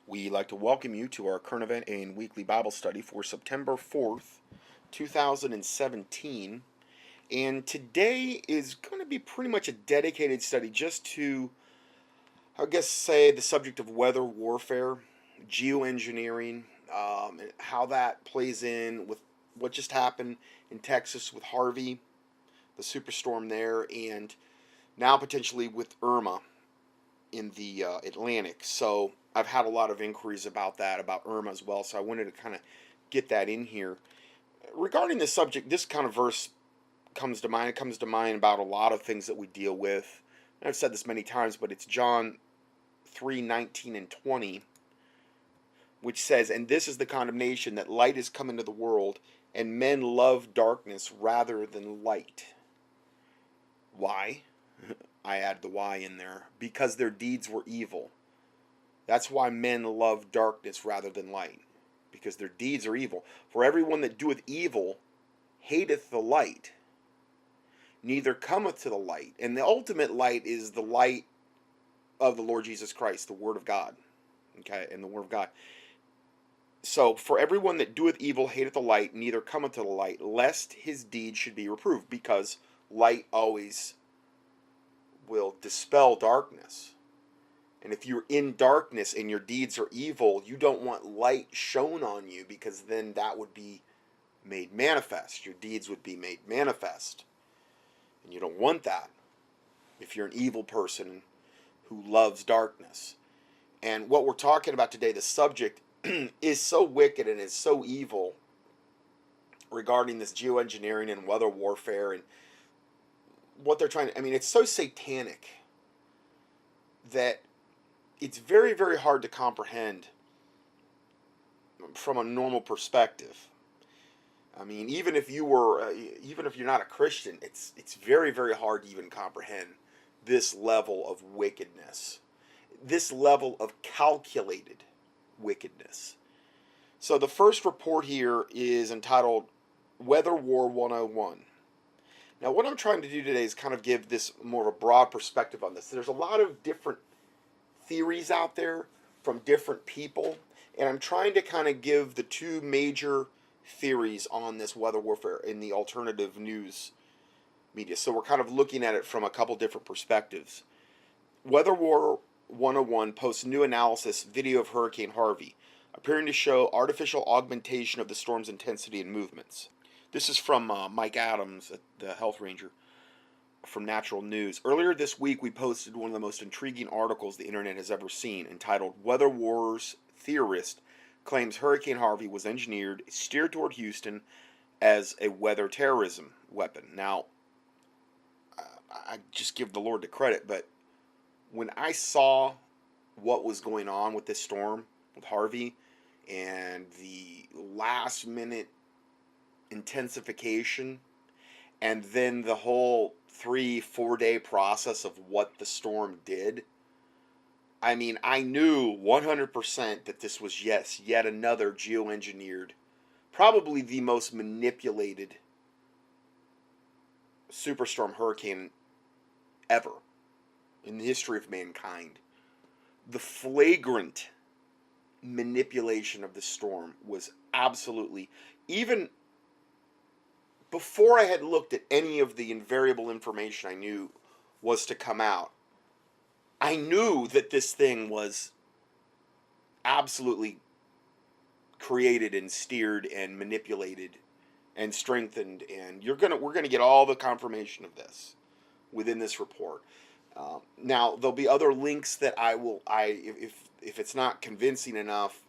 We'd like to welcome you to our current event and weekly Bible study for September 4th, 2017. And today is going to be pretty much a dedicated study just to, I guess, say the subject of weather warfare, geoengineering, and how that plays in with what just happened in Texas with Harvey, the superstorm there, and now potentially with Irma in the Atlantic. So I've had a lot of inquiries about that, about Irma as well. So I wanted to kind of get that in here. Regarding the subject, this kind of verse comes to mind. It comes to mind about a lot of things that we deal with. And I've said this many times, but it's John 3:19 and 20, which says, "And this is the condemnation, that light is come into the world, and men love darkness rather than light." Why? I add the why in there. Because their deeds were evil. That's why men love darkness rather than light. Because their deeds are evil. For everyone that doeth evil hateth the light, neither cometh to the light. And the ultimate light is the light of the Lord Jesus Christ, the Word of God. Okay, and the Word of God. So, for everyone that doeth evil hateth the light, neither cometh to the light, lest his deeds should be reproved. Because light always will dispel darkness. And if you're in darkness and your deeds are evil, you don't want light shown on you, because then that would be made manifest. Your deeds would be made manifest. And you don't want that if you're an evil person who loves darkness. And what we're talking about today, the subject, is so wicked and is so evil regarding this geoengineering and weather warfare and what they're trying to, it's so satanic that it's very, very hard to comprehend from a normal perspective. Even if you're not a Christian, it's very, very hard to even comprehend this level of wickedness, this level of calculated wickedness. So the first report here is entitled Weather War 101. Now, what I'm trying to do today is kind of give this more of a broad perspective on this. There's a lot of different theories out there from different people, and I'm trying to kind of give the two major theories on this weather warfare in the alternative news media. So we're kind of looking at it from a couple different perspectives. Weather War 101 posts new analysis video of Hurricane Harvey, appearing to show artificial augmentation of the storm's intensity and movements. This is from Mike Adams, the health ranger, from Natural News. Earlier this week, we posted one of the most intriguing articles the internet has ever seen, entitled Weather Wars Theorist Claims Hurricane Harvey was engineered, steered toward Houston as a weather terrorism weapon. Now, I just give the Lord the credit, but when I saw what was going on with this storm, with Harvey, and the last minute intensification, and then the whole 3-4 day process of what the storm did, I knew 100% that this was, yes, yet another geoengineered, probably the most manipulated superstorm hurricane ever in the history of mankind. The flagrant manipulation of the storm was absolutely, even before I had looked at any of the invariable information I knew was to come out, I knew that this thing was absolutely created and steered and manipulated and strengthened, and we're gonna get all the confirmation of this within this report. Now there'll be other links that if it's not convincing enough,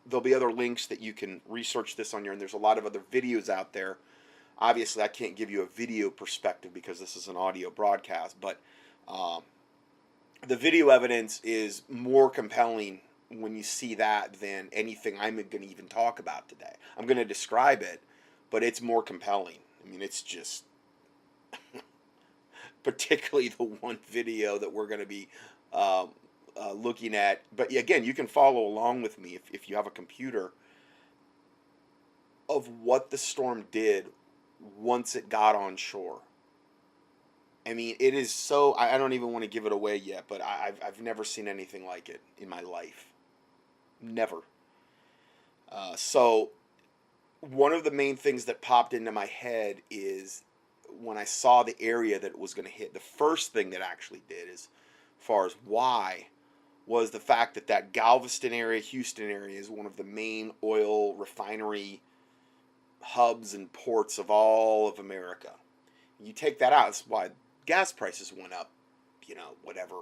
there'll be other links that you can research this on your own. There's a lot of other videos out there. Obviously, I can't give you a video perspective because this is an audio broadcast, but the video evidence is more compelling when you see that than anything I'm going to even talk about today. I'm going to describe it, but it's more compelling. It's just particularly the one video that we're going to be looking at. But again, you can follow along with me if you have a computer, of what the storm did once it got on shore. It is so, I don't even want to give it away yet, but I've never seen anything like it in my life. Never. So one of the main things that popped into my head is when I saw the area that it was going to hit, the first thing that actually did, as far as why, was the fact that that Galveston area, Houston area, is one of the main oil refinery hubs and ports of all of America. You take that out, that's why gas prices went up, whatever.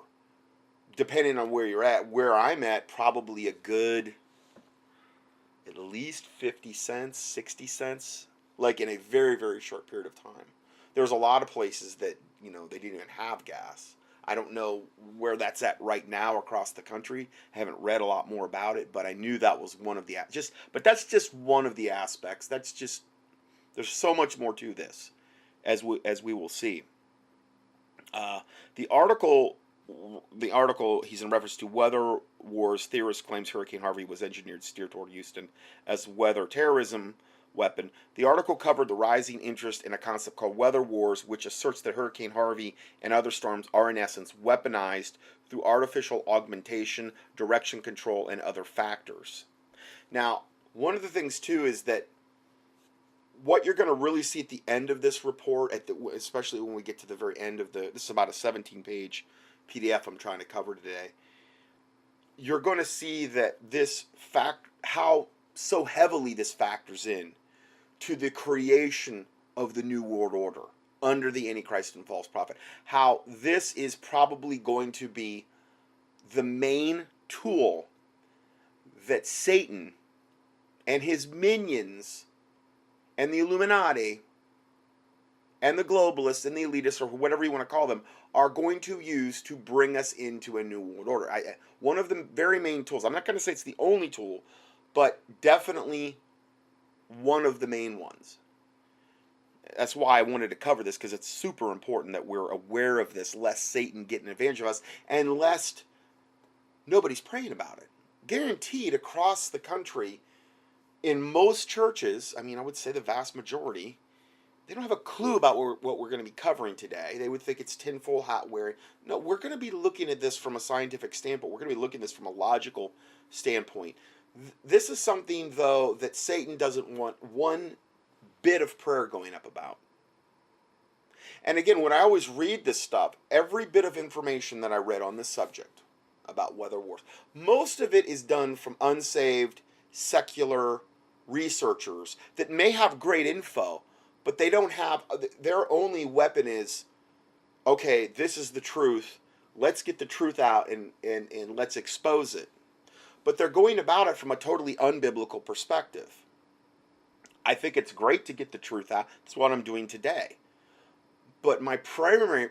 Depending on where you're at, where I'm at, probably a good at least 50 cents, 60 cents, like in a very, very short period of time. There's a lot of places that, they didn't even have gas. I don't know where that's at right now across the country. I haven't read a lot more about it, but I knew that was one of the, but that's just one of the aspects. There's so much more to this, as we will see. Uh, the article the article he's in reference to weather wars theorist claims Hurricane Harvey was engineered to steer toward Houston as weather terrorism weapon. The article covered the rising interest in a concept called weather wars, which asserts that Hurricane Harvey and other storms are in essence weaponized through artificial augmentation, direction control, and other factors. Now, one of the things too is that what you're going to really see at the end of this report, especially when we get to the very end of this is about a 17-page PDF I'm trying to cover today. You're going to see that how so heavily this factors in to the creation of the New World Order under the Antichrist and false prophet. How this is probably going to be the main tool that Satan and his minions and the Illuminati and the globalists and the elitists, or whatever you want to call them, are going to use to bring us into a new world order. One of the very main tools, I'm not going to say it's the only tool, but definitely one of the main ones. That's why I wanted to cover this, because it's super important that we're aware of this, lest Satan get an advantage of us, and lest nobody's praying about it. Guaranteed across the country, in most churches, I would say the vast majority, they don't have a clue about what we're going to be covering today. They would think it's tinfoil hat wearing. No, we're going to be looking at this from a scientific standpoint. We're going to be looking at this from a logical standpoint. This is something, though, that Satan doesn't want one bit of prayer going up about. And again, when I always read this stuff, every bit of information that I read on this subject about weather wars, most of it is done from unsaved, secular researchers that may have great info, but they don't have, their only weapon is, okay, this is the truth, let's get the truth out and let's expose it. But they're going about it from a totally unbiblical perspective. I think it's great to get the truth out. That's what I'm doing today. But my primary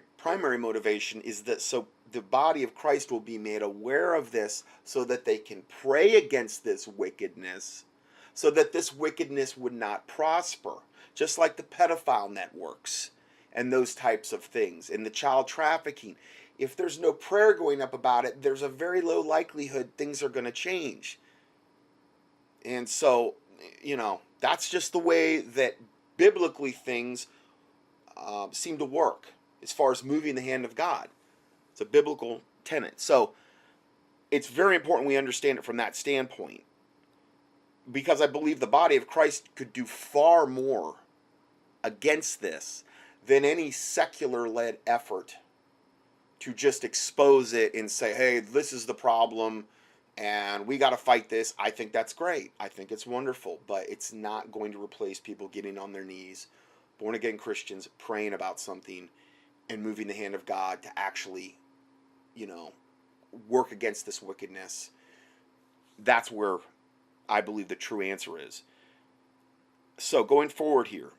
motivation is that so the body of Christ will be made aware of this, so that they can pray against this wickedness, so that this wickedness would not prosper. Just like the pedophile networks and those types of things, and the child trafficking. If there's no prayer going up about it, there's a very low likelihood things are going to change. And so, that's just the way that biblically things seem to work as far as moving the hand of God. It's a biblical tenet. So it's very important we understand it from that standpoint, because I believe the body of Christ could do far more against this than any secular-led effort to just expose it and say, hey, this is the problem and we got to fight this. I think that's great. I think it's wonderful, but it's not going to replace people getting on their knees, born-again Christians, praying about something and moving the hand of God to actually, work against this wickedness. That's where I believe the true answer is. So going forward here,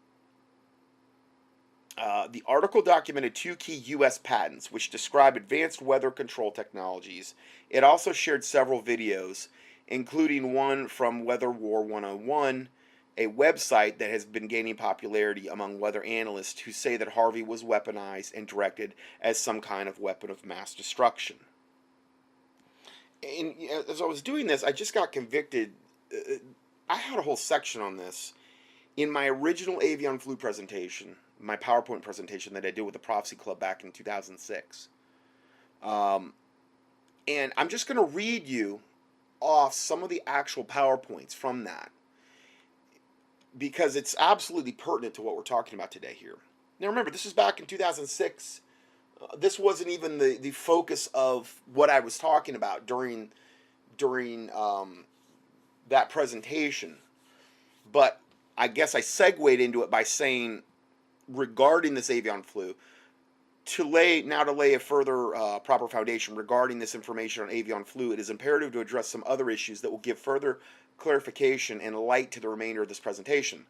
the article documented 2 key U.S. patents which describe advanced weather control technologies. It also shared several videos, including one from Weather War 101, a website that has been gaining popularity among weather analysts who say that Harvey was weaponized and directed as some kind of weapon of mass destruction. And as I was doing this, I just got convicted. I had a whole section on this in my original Avian Flu presentation, my PowerPoint presentation that I did with the Prophecy Club back in 2006. And I'm just going to read you off some of the actual PowerPoints from that because it's absolutely pertinent to what we're talking about today here. Now remember, this is back in 2006. This wasn't even the focus of what I was talking about during that presentation. But I guess I segued into it by saying regarding this avian flu, to lay a further proper foundation regarding this information on avian flu, it is imperative to address some other issues that will give further clarification and light to the remainder of this presentation.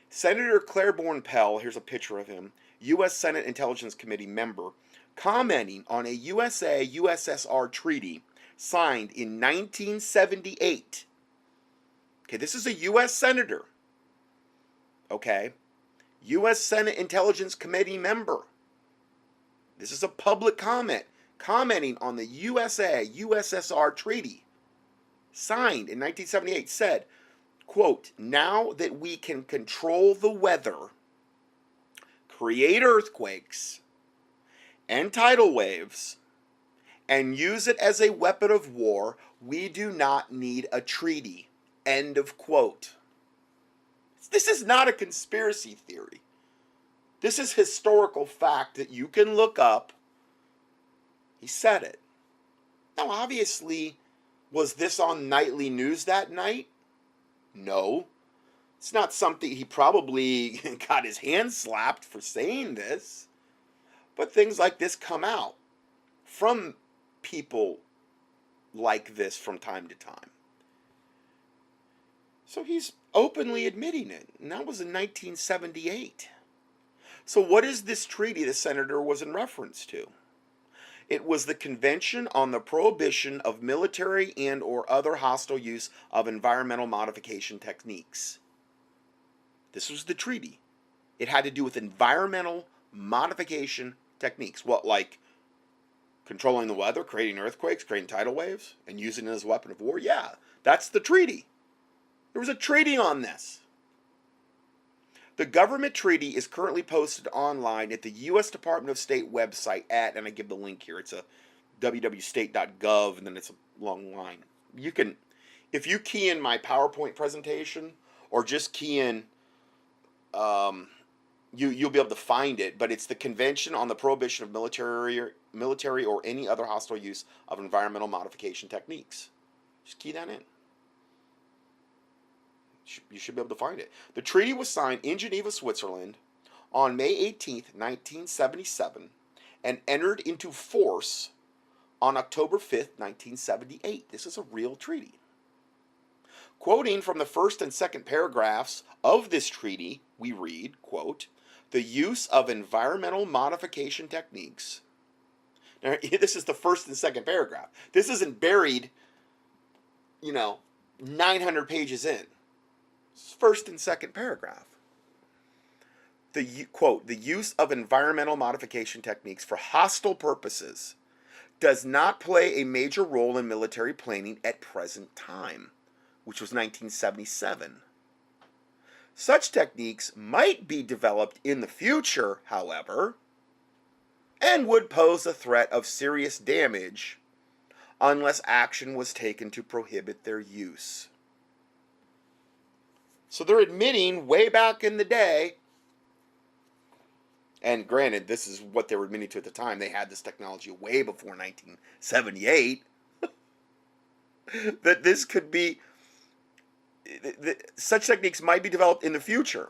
Senator Claiborne Pell, here's a picture of him, U.S. Senate Intelligence Committee member, commenting on a USA-USSR treaty signed in 1978. Okay, this is a U.S. senator. Okay, U.S. Senate Intelligence Committee member. This is a public comment, commenting on the USA-USSR treaty signed in 1978, said, quote, now that we can control the weather, create earthquakes and tidal waves, and use it as a weapon of war, we do not need a treaty. End of quote. This is not a conspiracy theory. This is historical fact that you can look up. He said it. Now, obviously, was this on nightly news that night? No. It's not something he probably got his hand slapped for saying this. But things like this come out from people like this from time to time. So he's openly admitting it. And that was in 1978. So what is this treaty the senator was in reference to? It was the Convention on the Prohibition of Military and or other hostile use of environmental modification techniques. This was the treaty. It had to do with environmental modification techniques. What, like controlling the weather, creating earthquakes, creating tidal waves, and using it as a weapon of war? Yeah, that's the treaty. There was a treaty on this. The government treaty is currently posted online at the U.S. Department of State website at, and I give the link here, it's a www.state.gov, and then it's a long line. You can, if you key in my PowerPoint presentation, or just key in, you'll be able to find it, but it's the Convention on the Prohibition of Military or any other hostile use of environmental modification techniques. Just key that in. You should be able to find it. The treaty was signed in Geneva, Switzerland on May 18th, 1977 and entered into force on October 5th, 1978. This is a real treaty. Quoting from the first and second paragraphs of this treaty, we read, quote, the use of environmental modification techniques. Now, this is the first and second paragraph. This isn't buried, 900 pages in. First and second paragraph. Quote, the use of environmental modification techniques for hostile purposes does not play a major role in military planning at present time, which was 1977. Such techniques might be developed in the future, however, and would pose a threat of serious damage unless action was taken to prohibit their use. So they're admitting way back in the day, and granted, this is what they were admitting to at the time. They had this technology way before 1978, that this could be, such techniques might be developed in the future.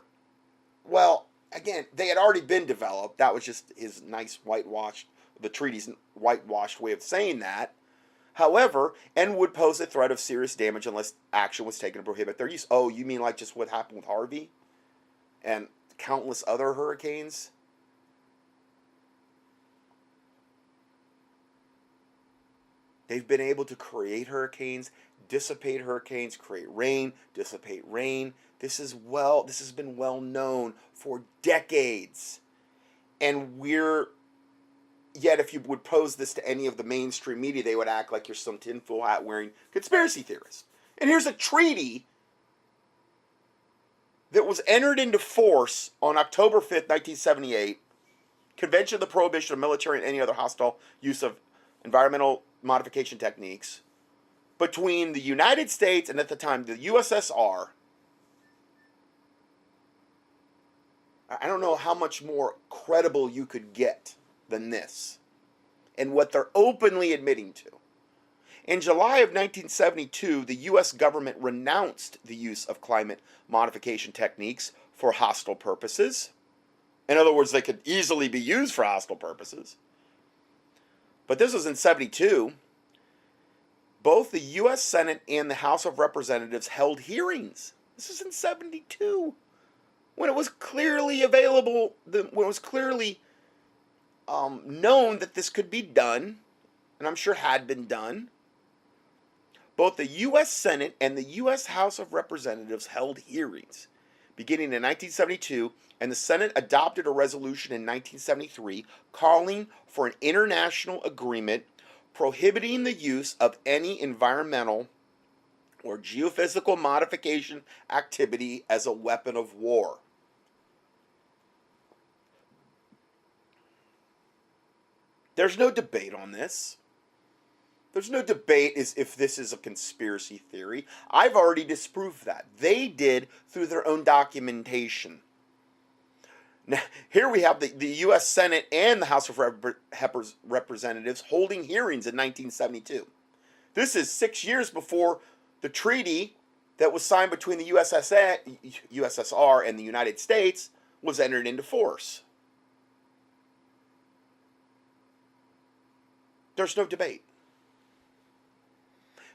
Well, again, they had already been developed. That was just his nice whitewashed, the treaty's whitewashed way of saying that. However, and would pose a threat of serious damage unless action was taken to prohibit their use. Oh, you mean like just what happened with Harvey and countless other hurricanes? They've been able to create hurricanes, dissipate hurricanes, create rain, dissipate rain. This has been well known for decades. And yet if you would pose this to any of the mainstream media, they would act like you're some tinfoil hat wearing conspiracy theorist. And here's a treaty that was entered into force on October 5th, 1978, Convention of the Prohibition of Military and any other hostile use of environmental modification techniques. between the United States and, at the time, the USSR. I don't know how much more credible you could get than this, and what they're openly admitting to. In July of 1972, the U.S. government renounced the use of climate modification techniques for hostile purposes. In other words, they could easily be used for hostile purposes. But this was in 72. Both the U.S. Senate and the House of Representatives held hearings. This is in 72, when it was clearly available, when it was clearly known that this could be done, and I'm sure had been done. Both the U.S. Senate and the U.S. House of Representatives held hearings beginning in 1972, and the Senate adopted a resolution in 1973 calling for an international agreement prohibiting the use of any environmental or geophysical modification activity as a weapon of war. There's no debate on this. There's no debate as if this is a conspiracy theory. I've already disproved that. They did through their own documentation. Now, here we have the U.S. Senate and the House of Representatives holding hearings in 1972. This is 6 years before the treaty that was signed between the USSR and the United States was entered into force. There's no debate.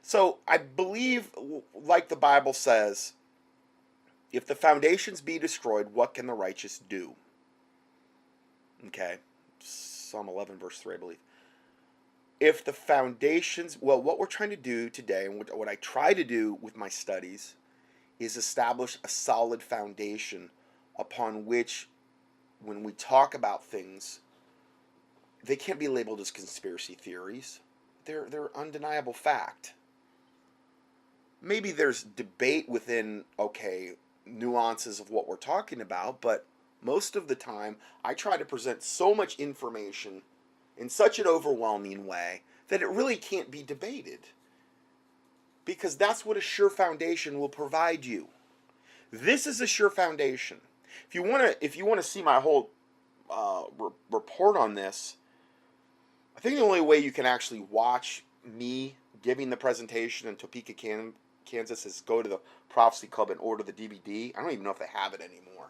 So I believe, like the Bible says, if the foundations be destroyed, what can the righteous do? Okay, Psalm 11, verse 3, I believe. If the foundations, well, what we're trying to do today, and what I try to do with my studies, is establish a solid foundation upon which, when we talk about things, they can't be labeled as conspiracy theories. They're undeniable fact. Maybe there's debate within, nuances of what we're talking about, but most of the time, I try to present so much information in such an overwhelming way that it really can't be debated. Because that's what a sure foundation will provide you. This is a sure foundation. If you want to see my whole report on this, I think the only way you can actually watch me giving the presentation in Topeka, Kansas is go to the Prophecy Club and order the DVD. I don't even know if they have it anymore.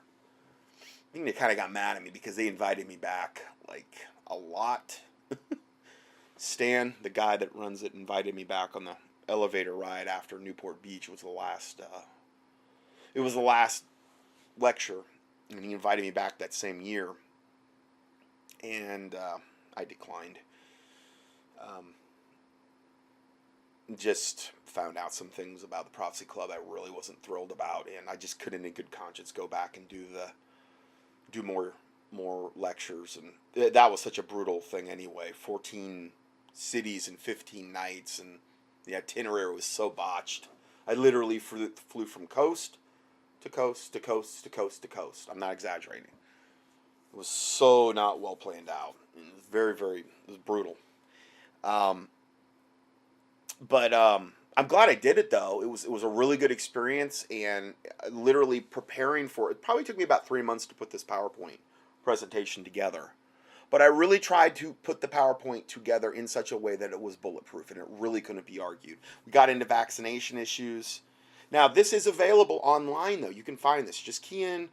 I think they kind of got mad at me because they invited me back like a lot. Stan, the guy that runs it, invited me back on the elevator ride after Newport Beach. It was the last lecture, and he invited me back that same year, and I declined. Just found out some things about the Prophecy Club I really wasn't thrilled about, and I just couldn't in good conscience go back and do more lectures, and that was such a brutal thing anyway. 14 cities and 15 nights, and the itinerary was so botched. I literally flew from coast to coast to coast to coast to coast. I'm not exaggerating. It was so not well planned out. It was it was brutal. But I'm glad I did it, though. It was a really good experience, and literally preparing for it probably took me about 3 months to put this PowerPoint presentation together. But I really tried to put the PowerPoint together in such a way that it was bulletproof, and it really couldn't be argued. We got into vaccination issues. Now, this is available online, though. You can find this. Just key in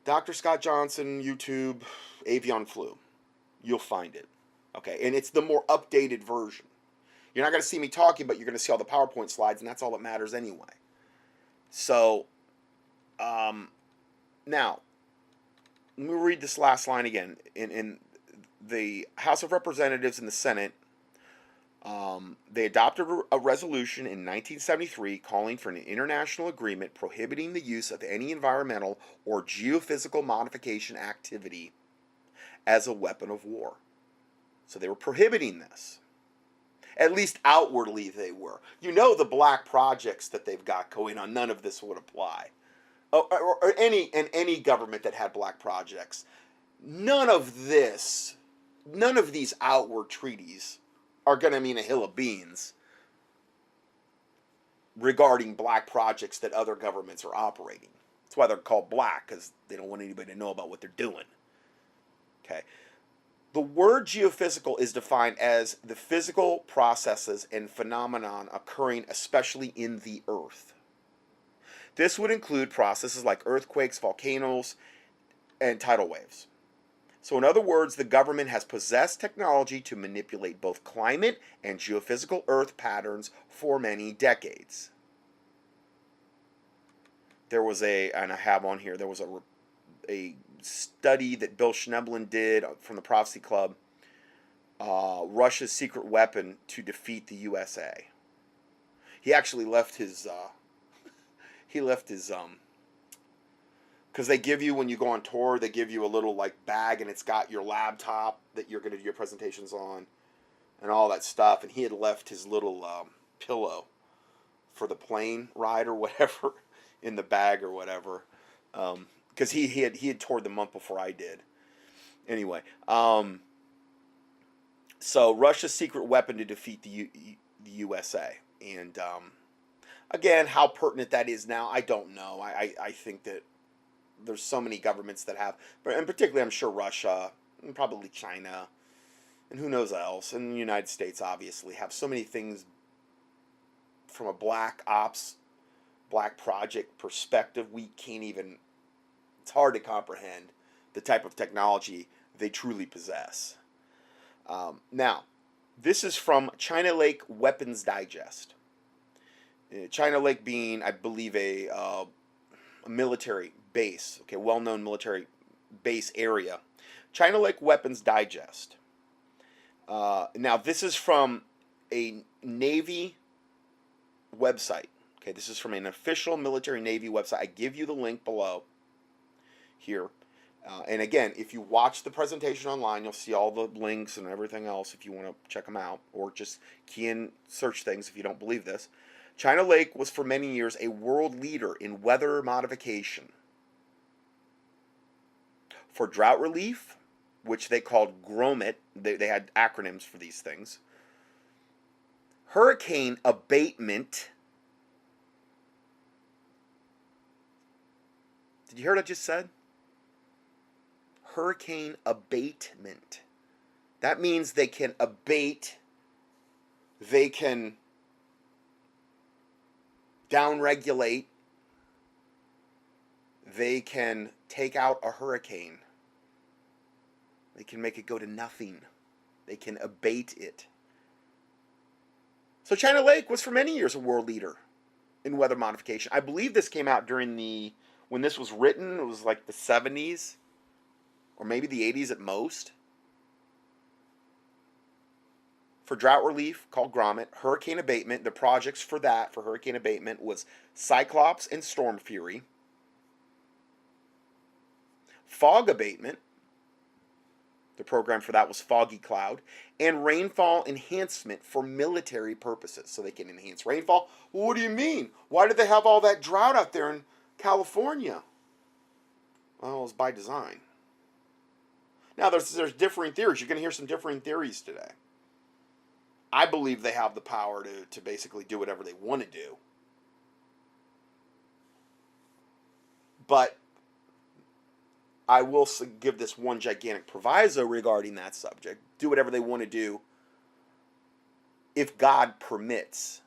Dr. Scott Johnson, YouTube, avian flu. You'll find it. Okay, and it's the more updated version. You're not going to see me talking, but you're going to see all the PowerPoint slides, and that's all that matters anyway. So, now, let me read this last line again. In the House of Representatives and the Senate, they adopted a resolution in 1973 calling for an international agreement prohibiting the use of any environmental or geophysical modification activity as a weapon of war. So they were prohibiting this. At least outwardly they were. You know, the black projects that they've got going on, none of this would apply. Or any government that had black projects. None of these outward treaties are going to mean a hill of beans. regarding black projects that other governments are operating. That's why they're called black, because they don't want anybody to know about what they're doing. Okay. The word geophysical is defined as the physical processes and phenomenon occurring especially in the earth. This would include processes like earthquakes, volcanoes, and tidal waves. So, in other words, the government has possessed technology to manipulate both climate and geophysical earth patterns for many decades. There was and I have on here, there was a study that Bill Schneblin did from the Prophecy Club, Russia's secret weapon to defeat the USA. He actually left his, because they give you, when you go on tour, they give you a little like bag, and it's got your laptop that you're going to do your presentations on and all that stuff. And he had left his little pillow for the plane ride or whatever in the bag or whatever, because he had toured the month before I did. Anyway, so Russia's secret weapon to defeat the USA, and again, how pertinent that is now, I don't know. I think that there's so many governments that have, and particularly I'm sure Russia and probably China and who knows else, and the United States obviously have so many things from a black ops, black project perspective. We can't even, it's hard to comprehend the type of technology they truly possess. Now, this is from China Lake Weapons Digest. China Lake being, I believe, a military base, okay, well-known military base area. China Lake Weapons Digest. Now, this is from a Navy website. Okay, this is from an official military Navy website. I give you the link below here. And again, if you watch the presentation online, you'll see all the links and everything else if you want to check them out, or just key in search things if you don't believe this. China Lake was for many years a world leader in weather modification. For drought relief, which they called GROMIT, they had acronyms for these things. Hurricane abatement. Did you hear what I just said? Hurricane abatement. That means they can abate, they can downregulate, they can take out a hurricane. They can make it go to nothing. They can abate it. So China Lake was for many years a world leader in weather modification. I believe this came out during when this was written, it was like the 70s. Or maybe the 80s at most. For drought relief, called Grommet. Hurricane abatement, the projects for that, for hurricane abatement, was Cyclops and Storm Fury. Fog abatement, the program for that was Foggy Cloud. And rainfall enhancement for military purposes, so they can enhance rainfall. Well, what do you mean? Why did they have all that drought out there in California? Well, it was by design. Now, there's differing theories. You're going to hear some differing theories today. I believe they have the power to basically do whatever they want to do. But I will give this one gigantic proviso regarding that subject. Do whatever they want to do if God permits.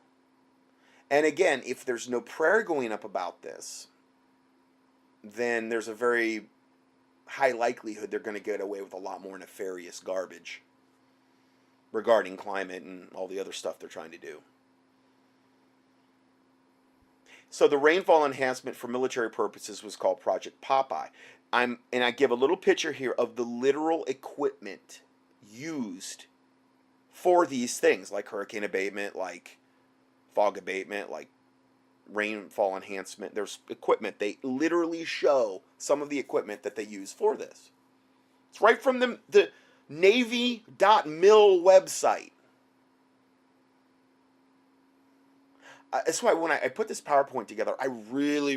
And again, if there's no prayer going up about this, then there's a very high likelihood they're going to get away with a lot more nefarious garbage regarding climate and all the other stuff they're trying to do. So the rainfall enhancement for military purposes was called Project Popeye. And I give a little picture here of the literal equipment used for these things, like hurricane abatement, like fog abatement, like rainfall enhancement. There's equipment. They literally show some of the equipment that they use for this. It's right from the Navy.mil website. That's why when I put this PowerPoint together, I really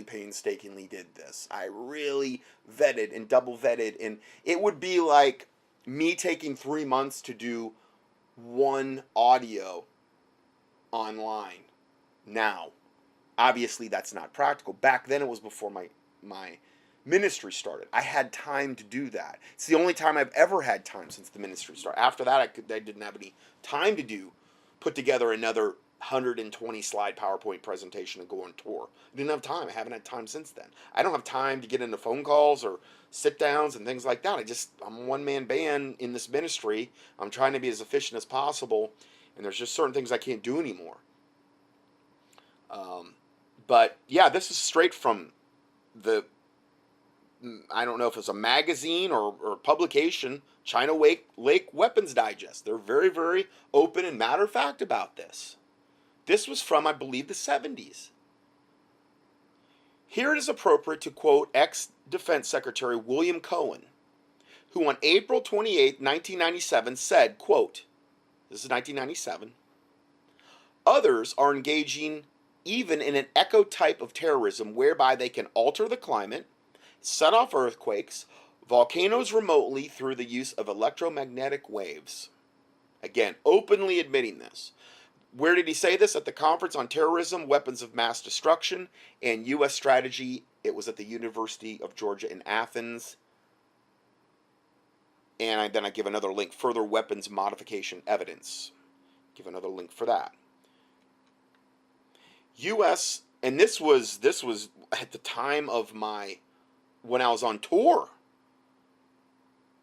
painstakingly did this. I really vetted and double vetted, and it would be like me taking 3 months to do one audio online Now, obviously that's not practical. Back then it was before my ministry started. I had time to do that. It's the only time I've ever had time since the ministry started. After that I didn't have any time to put together another 120 slide PowerPoint presentation and go on tour. I didn't have time. I haven't had time since then. I don't have time to get into phone calls or sit downs and things like that. I'm a one man band in this ministry. I'm trying to be as efficient as possible, and there's just certain things I can't do anymore. But yeah, this is straight from I don't know if it's a magazine or publication, China Lake Weapons Digest. They're very, very open and matter of fact about this. This was from, I believe, the 70s. Here it is appropriate to quote ex-Defense Secretary William Cohen, who on April 28, 1997 said, quote, this is 1997, others are engaging even in an echo type of terrorism whereby they can alter the climate, set off earthquakes, volcanoes remotely through the use of electromagnetic waves. Again, openly admitting this. Where did he say this? At the Conference on Terrorism, Weapons of Mass Destruction, and U.S. Strategy. It was at the University of Georgia in Athens. And then I give another link, Further Weapons Modification Evidence. Give another link for that. U.S., and this was at the time of when I was on tour.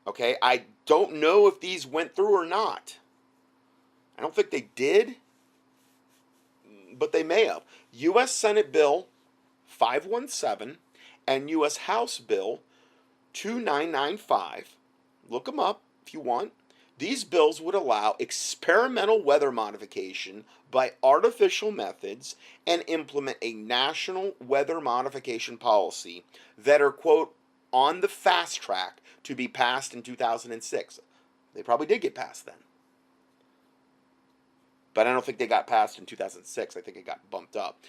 Okay, I don't know if these went through or not. I don't think they did, but they may have. U.S. Senate Bill 517 and U.S. House Bill 2995. Look them up if you want. These bills would allow experimental weather modification by artificial methods and implement a national weather modification policy that are, quote, on the fast track to be passed in 2006. They probably did get passed then. But I don't think they got passed in 2006. I think it got bumped up.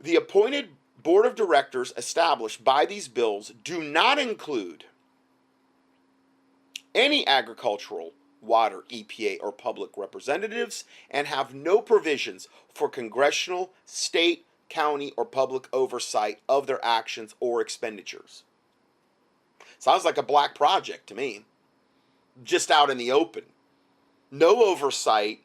The appointed board of directors established by these bills do not include any agricultural, water, EPA, or public representatives and have no provisions for congressional, state, county, or public oversight of their actions or expenditures. Sounds like a black project to me. Just out in the open. No oversight.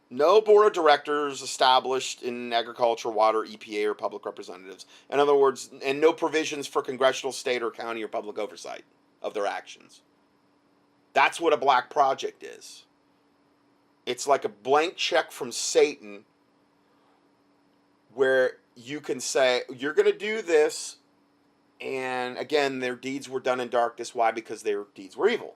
No board of directors established in agriculture, water, EPA, or public representatives. In other words, and no provisions for congressional, state, or county, or public oversight of their actions. That's what a black project is. It's like a blank check from Satan where you can say, you're going to do this, and again, their deeds were done in darkness. Why? Because their deeds were evil.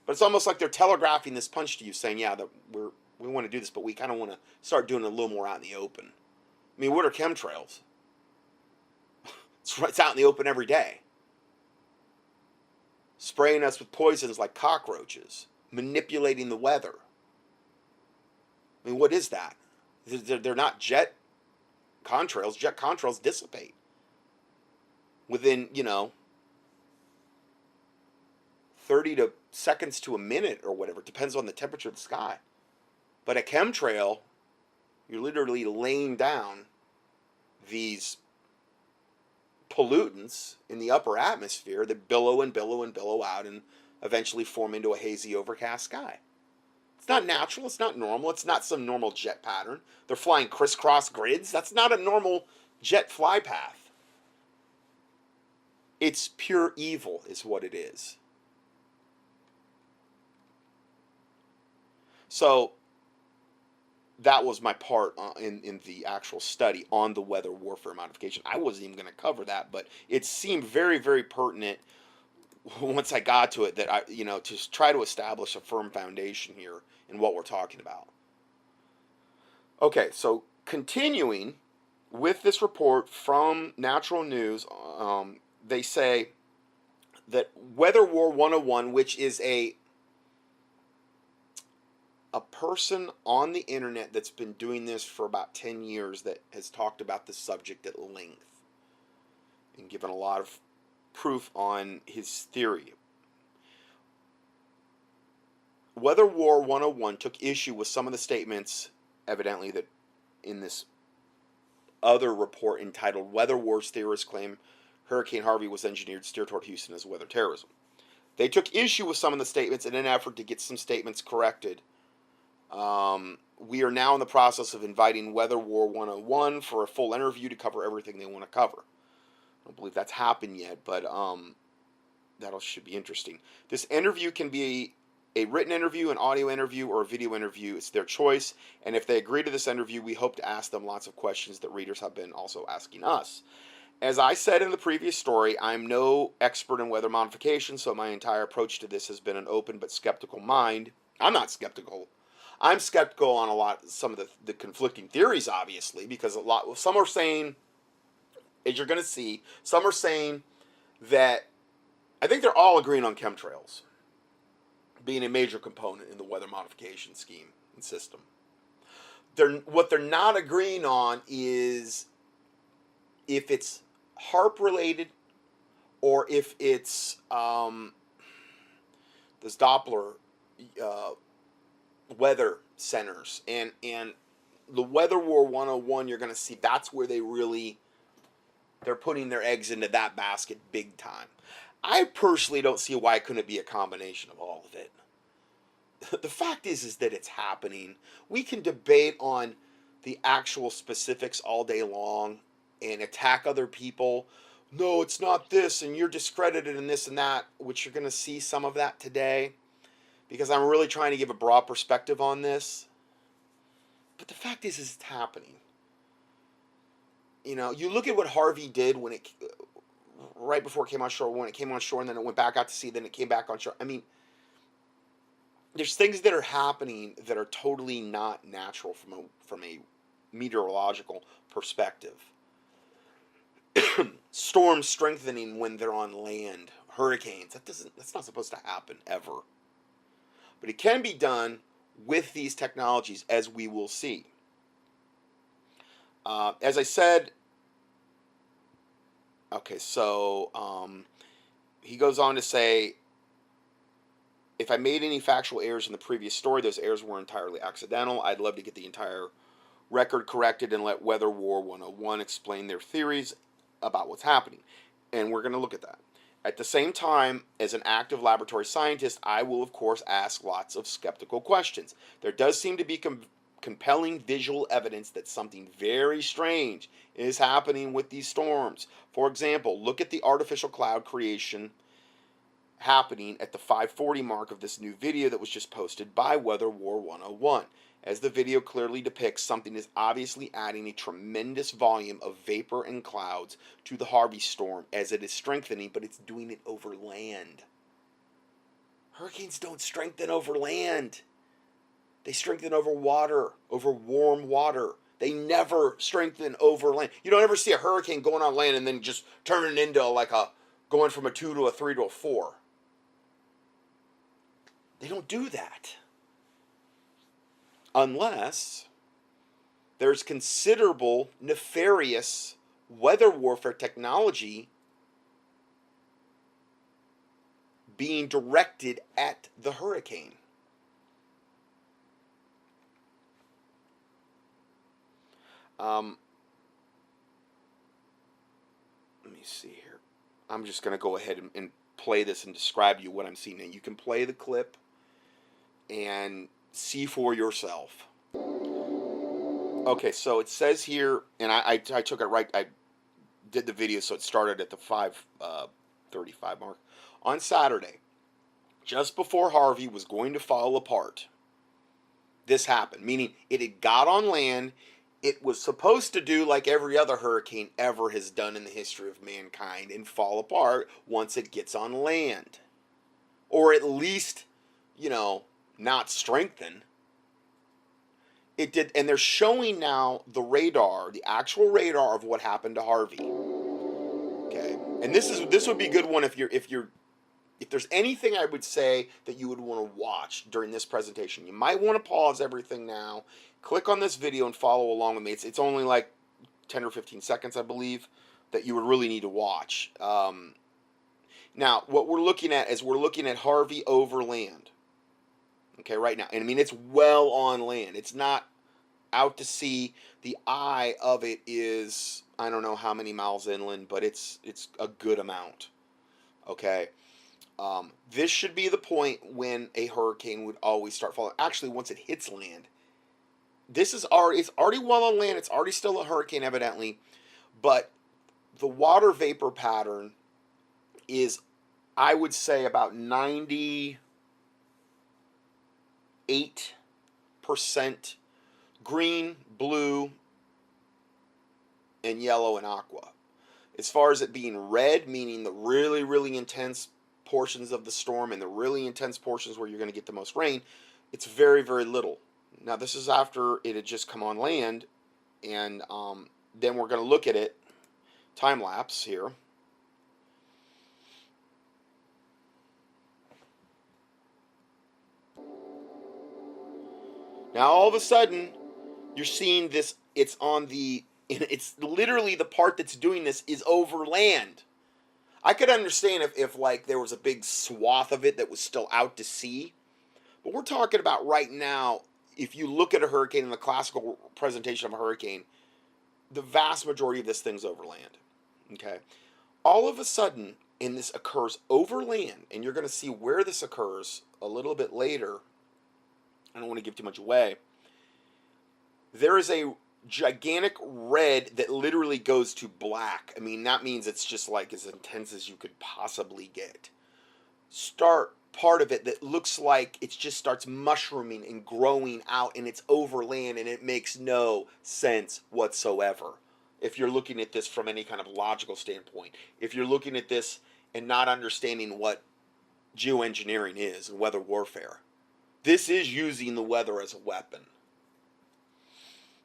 But it's almost like they're telegraphing this punch to you, saying, yeah, that we want to do this, but we kind of want to start doing it a little more out in the open. I mean, what are chemtrails? It's out in the open every day. Spraying us with poisons like cockroaches. Manipulating the weather. I mean, what is that? They're not jet contrails. Jet contrails dissipate within, 30 seconds to a minute or whatever. It depends on the temperature of the sky. But a chemtrail, you're literally laying down these pollutants in the upper atmosphere that billow and billow and billow out and eventually form into a hazy, overcast sky. It's not natural. It's not normal. It's not some normal jet pattern. They're flying crisscross grids. That's not a normal jet fly path. It's pure evil is what it is. So that was my part in the actual study on the weather warfare modification. I wasn't even going to cover that, but it seemed very, very pertinent once I got to it that to try to establish a firm foundation here in what we're talking about. Okay, so continuing with this report from Natural News, they say that Weather War 101, which is a person on the internet that's been doing this for about 10 years that has talked about this subject at length and given a lot of proof on his theory. Weather War 101 took issue with some of the statements evidently that in this other report entitled Weather Wars Theorists Claim Hurricane Harvey was engineered to steer toward Houston as weather terrorism. They took issue with some of the statements in an effort to get some statements corrected. We are now in the process of inviting Weather War 101 for a full interview to cover everything they want to cover. I don't believe that's happened yet, but that should be interesting. This interview can be a written interview, an audio interview, or a video interview. It's their choice, and if they agree to this interview, we hope to ask them lots of questions that readers have been also asking us. As I said in the previous story, I'm no expert in weather modification, so my entire approach to this has been an open but skeptical mind. I'm not skeptical. I'm skeptical on some of the conflicting theories, obviously, because some are saying, as you're going to see, some are saying that, I think they're all agreeing on chemtrails being a major component in the weather modification scheme and system. What they're not agreeing on is if it's HARP related or if it's this Doppler weather centers. And the Weather War 101, you're going to see that's where they're putting their eggs into that basket big time. I personally don't see why it couldn't be a combination of all of it. The fact is that it's happening. We can debate on the actual specifics all day long and attack other people. No, it's not this, and you're discredited in this and that, which you're going to see some of that today, because I'm really trying to give a broad perspective on this. But the fact is it's happening. You know, you look at what Harvey did right before it came on shore, when it came on shore, and then it went back out to sea, then it came back on shore. I mean, there's things that are happening that are totally not natural from a meteorological perspective. Storms strengthening when they're on land, hurricanes, that's not supposed to happen ever. But it can be done with these technologies, as we will see. As I said, okay, so he goes on to say, if I made any factual errors in the previous story, those errors were entirely accidental. I'd love to get the entire record corrected and let Weather War 101 explain their theories about what's happening. And we're going to look at that. At the same time, as an active laboratory scientist, I will, of course, ask lots of skeptical questions. There does seem to be compelling visual evidence that something very strange is happening with these storms. For example, look at the artificial cloud creation happening at the 540 mark of this new video that was just posted by Weather War 101. As the video clearly depicts, something is obviously adding a tremendous volume of vapor and clouds to the Harvey storm as it is strengthening, but it's doing it over land. Hurricanes don't strengthen over land. They strengthen over water, over warm water. They never strengthen over land. You don't ever see a hurricane going on land and then just turning into going from a 2 to a 3 to a 4. They don't do that. Unless there's considerable nefarious weather warfare technology being directed at the hurricane. Let me see here. I'm just going to go ahead and play this and describe you what I'm seeing. And you can play the clip and see for yourself. Okay, so it says here, and I took it right, I did the video, so it started at the 5:35 mark. On Saturday, just before Harvey was going to fall apart, this happened, meaning it had got on land. It was supposed to do like every other hurricane ever has done in the history of mankind and fall apart once it gets on land. Or at least, not strengthen. It did, and they're showing now the radar, the actual radar of what happened to Harvey. Okay, and this would be a good one if there's anything I would say that you would want to watch during this presentation. You might want to pause everything now, click on this video, and follow along with me. It's only like 10 or 15 seconds, I believe, that you would really need to watch. Now, what we're looking at is Harvey over land. Okay, right now. And I mean, it's well on land. It's not out to sea. The eye of it is, I don't know how many miles inland, but it's a good amount. Okay. This should be the point when a hurricane would always start falling. Actually, once it hits land, it's already well on land. It's already still a hurricane, evidently, but the water vapor pattern is, I would say, about 98% green, blue, and yellow and aqua. As far as it being red, meaning the really, really intense portions of the storm and the really intense portions where you're going to get the most rain, it's very, very little. Now, this is after it had just come on land, and then we're going to look at it, time lapse here. Now, all of a sudden, you're seeing this, it's literally the part that's doing this is over land. I could understand if like there was a big swath of it that was still out to sea, but we're talking about right now, if you look at a hurricane in the classical presentation of a hurricane, the vast majority of this thing's over land. Okay? All of a sudden, and this occurs over land, and you're going to see where this occurs a little bit later. I don't want to give too much away. There is a gigantic red that literally goes to black. I mean, that means it's just like as intense as you could possibly get. Part of it that looks like it just starts mushrooming and growing out, and it's over land, and it makes no sense whatsoever. If you're looking at this from any kind of logical standpoint, if you're looking at this and not understanding what geoengineering is and weather warfare, this is using the weather as a weapon.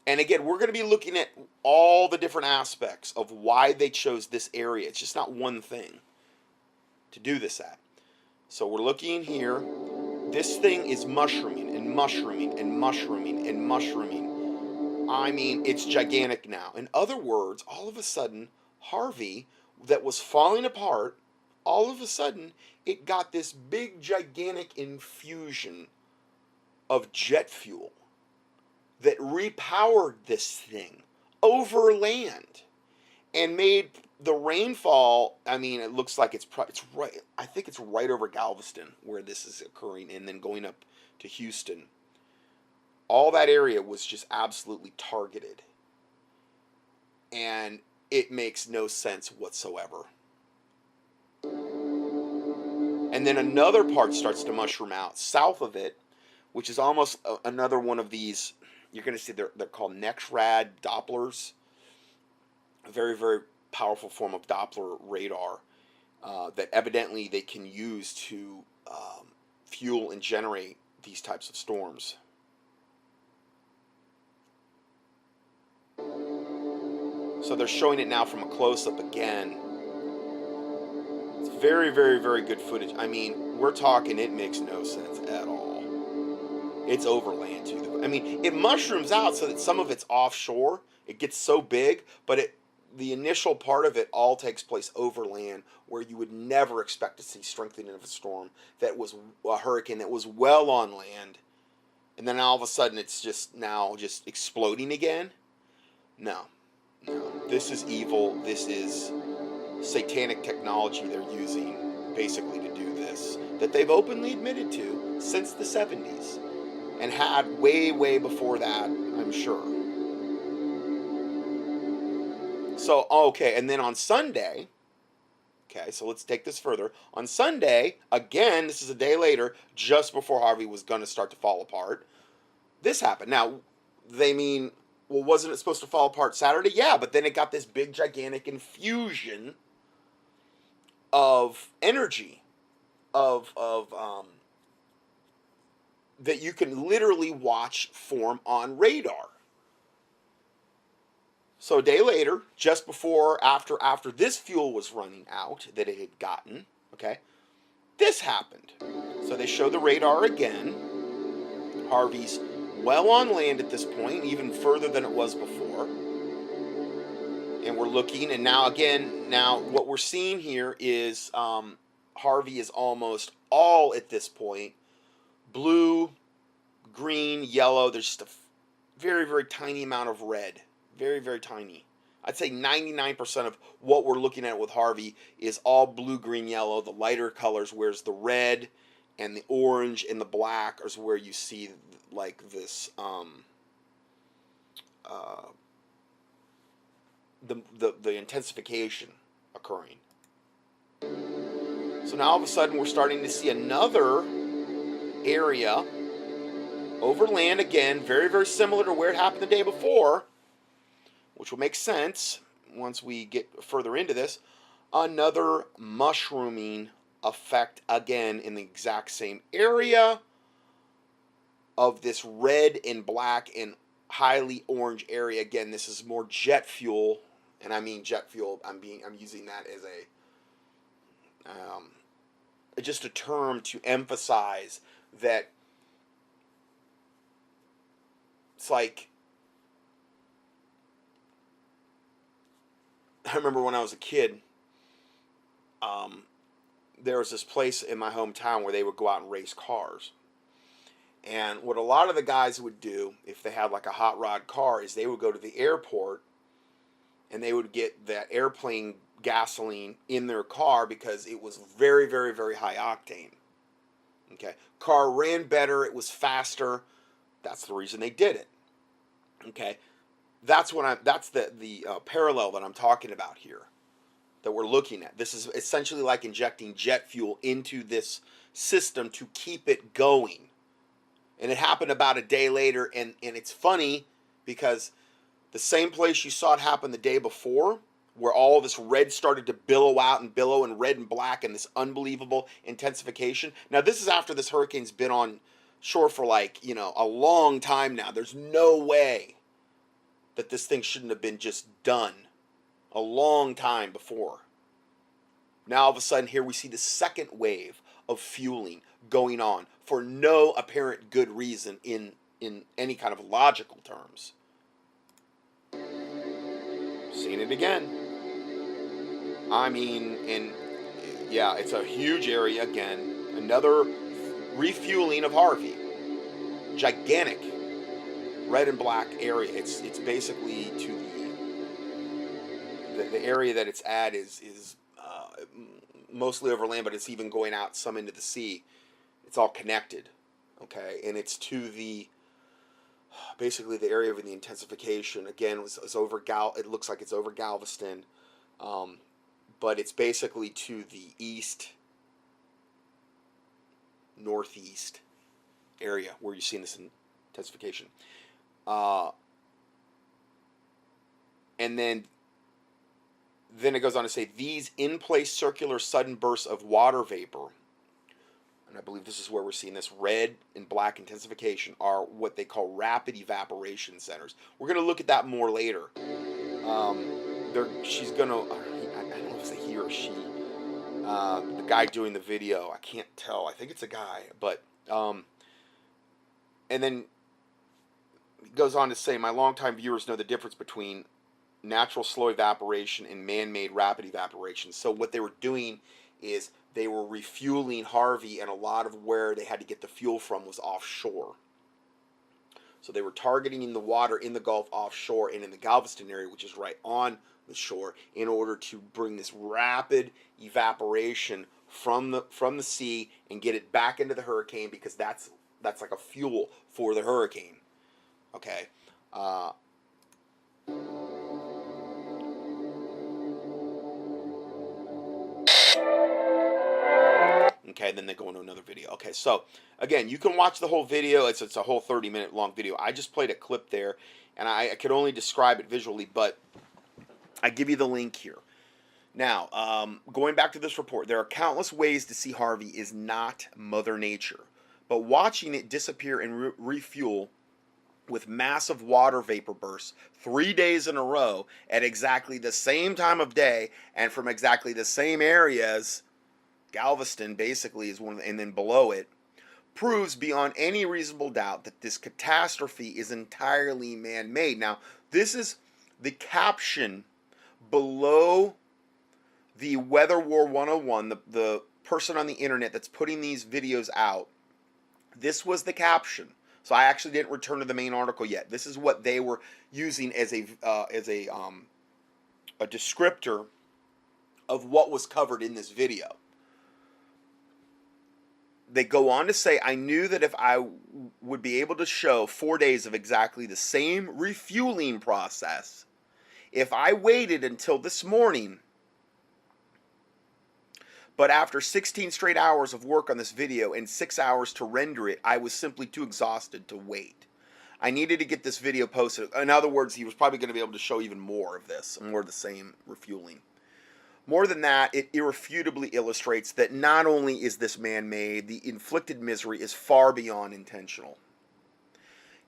And again, we're going to be looking at all the different aspects of why they chose this area. It's just not one thing to do this at. So we're looking here. This thing is mushrooming and mushrooming and mushrooming and mushrooming. I mean, it's gigantic now. In other words, all of a sudden, Harvey, that was falling apart, all of a sudden, it got this big, gigantic infusion of jet fuel that repowered this thing over land and made the rainfall. I mean, it looks like it's right. I think it's right over Galveston where this is occurring, and then going up to Houston. All that area was just absolutely targeted, and it makes no sense whatsoever. And then another part starts to mushroom out south of it, which is almost another one of these. You're going to see they're called NEXRAD Dopplers. A very, very powerful form of Doppler radar that evidently they can use to fuel and generate these types of storms. So they're showing it now from a close-up again. It's very, very, very good footage. I mean, we're talking, it makes no sense at all. It's overland too. I mean, it mushrooms out so that some of it's offshore. It gets so big, but the initial part of it all takes place overland, where you would never expect to see strengthening of a storm that was a hurricane that was well on land, and then all of a sudden it's just now just exploding again. No. This is evil. This is satanic technology they're using basically to do this, that they've openly admitted to since the 70s. And had way, way before that, I'm sure. So, okay, and then on Sunday, okay, so let's take this further. On Sunday, again, this is a day later, just before Harvey was going to start to fall apart, this happened. Now, they mean, well, wasn't it supposed to fall apart Saturday? Yeah, but then it got this big, gigantic infusion of energy, that you can literally watch form on radar. So a day later, just before, after this fuel was running out that it had gotten, okay, this happened. So they show the radar again. Harvey's well on land at this point, even further than it was before. And we're looking, and now what we're seeing here is Harvey is almost all at this point blue, green, yellow. There's just very, very tiny amount of red. Very, very tiny. I'd say 99% of what we're looking at with Harvey is all blue, green, yellow, the lighter colors, whereas the red and the orange and the black is where you see like this uh, the intensification occurring. So now all of a sudden we're starting to see another area over land again, very, very similar to where it happened the day before, which will make sense once we get further into this. Another mushrooming effect again in the exact same area of this red and black and highly orange area. Again, this is more jet fuel, and I mean jet fuel. I'm using that as just a term to emphasize that it's like, I remember when I was a kid, there was this place in my hometown where they would go out and race cars. And what a lot of the guys would do, if they had like a hot rod car, is they would go to the airport and they would get that airplane gasoline in their car because it was very, very, very high octane. Okay, car ran better, it was faster. That's the reason they did it. Okay, that's the parallel that I'm talking about here, that we're looking at. This is essentially like injecting jet fuel into this system to keep it going. And it happened about a day later, and it's funny because the same place you saw it happen the day before, where all this red started to billow out and billow, and red and black, and this unbelievable intensification. Now, this is after this hurricane's been on shore for like, a long time now. There's no way that this thing shouldn't have been just done a long time before. Now, all of a sudden, here we see the second wave of fueling going on for no apparent good reason in any kind of logical terms. Seeing it again. I mean, and yeah, it's a huge area again. Another refueling of Harvey. Gigantic red and black area. It's basically to the area that it's at is mostly over land, but it's even going out some into the sea. It's all connected, okay, and it's to the basically the area of the intensification. Again, it's over it looks like it's over Galveston, but it's basically to the east, northeast area where you're seeing this intensification. And then it goes on to say, these in-place circular sudden bursts of water vapor, and I believe this is where we're seeing this red and black intensification, are what they call rapid evaporation centers. We're going to look at that more later. She's going to, I don't know if it's a he or she, the guy doing the video, I can't tell, I think it's a guy, but, and then it goes on to say, my longtime viewers know the difference between natural slow evaporation and man-made rapid evaporation. So what they were doing is they were refueling Harvey, and a lot of where they had to get the fuel from was offshore. So they were targeting the water in the Gulf offshore and in the Galveston area, which is right on the shore, in order to bring this rapid evaporation from the sea and get it back into the hurricane, because that's like a fuel for the hurricane. Okay. Okay, then they go into another video. Okay, so again, you can watch the whole video. It's a whole 30-minute long video. I just played a clip there, and I could only describe it visually, but I give you the link here. Now, going back to this report, there are countless ways to see Harvey is not Mother Nature, but watching it disappear and refuel with massive water vapor bursts 3 days in a row at exactly the same time of day and from exactly the same areas, Galveston basically is one, and then below it, proves beyond any reasonable doubt that this catastrophe is entirely man-made. Now, this is the caption below the Weather War 101, the person on the internet that's putting these videos out. This was the caption So I actually didn't return to the main article yet. This is what they were using as a descriptor of what was covered in this video. They go on to say, I knew that if I would be able to show 4 days of exactly the same refueling process, if I waited until this morning, but after 16 straight hours of work on this video and 6 hours to render it, I was simply too exhausted to wait. I needed to get this video posted. In other words, he was probably going to be able to show even more of this, more of the same refueling. More than that, it irrefutably illustrates that not only is this man-made, the inflicted misery is far beyond intentional.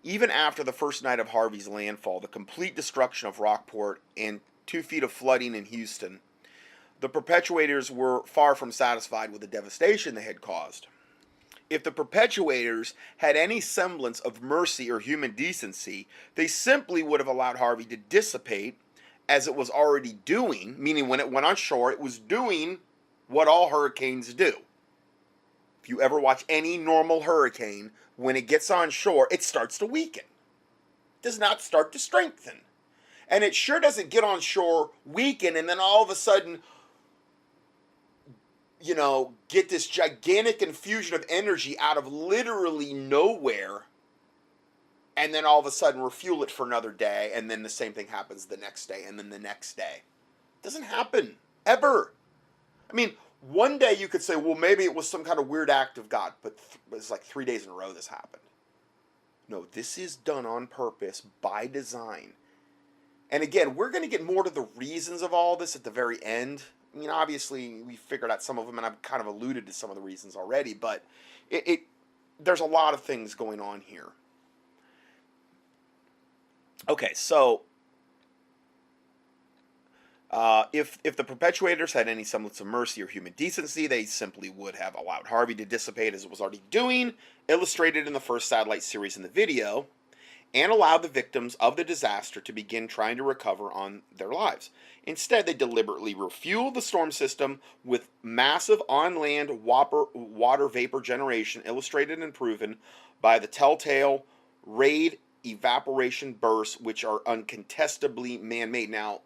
Even after the first night of Harvey's landfall, the complete destruction of Rockport, and 2 feet of flooding in Houston, the perpetuators were far from satisfied with the devastation they had caused. If the perpetuators had any semblance of mercy or human decency, they simply would have allowed Harvey to dissipate, as it was already doing, meaning when it went on shore, it was doing what all hurricanes do. If you ever watch any normal hurricane, when it gets on shore, it starts to weaken. It does not start to strengthen. And it sure doesn't get on shore, weaken, and then all of a sudden, get this gigantic infusion of energy out of literally nowhere, and then all of a sudden refuel it for another day, and then the same thing happens the next day, and then the next day. It doesn't happen, ever. I mean, one day you could say, well, maybe it was some kind of weird act of God, but it's like 3 days in a row this happened. No, this is done on purpose, by design. And again, we're going to get more to the reasons of all this at the very end. I mean, obviously, we figured out some of them, and I've kind of alluded to some of the reasons already, but there's a lot of things going on here. Okay, so if the perpetuators had any semblance of mercy or human decency, they simply would have allowed Harvey to dissipate as it was already doing, illustrated in the first satellite series in the video, and allowed the victims of the disaster to begin trying to recover on their lives. Instead, they deliberately refueled the storm system with massive on-land water vapor generation, illustrated and proven by the telltale raid evaporation bursts, which are uncontestably man-made. Now,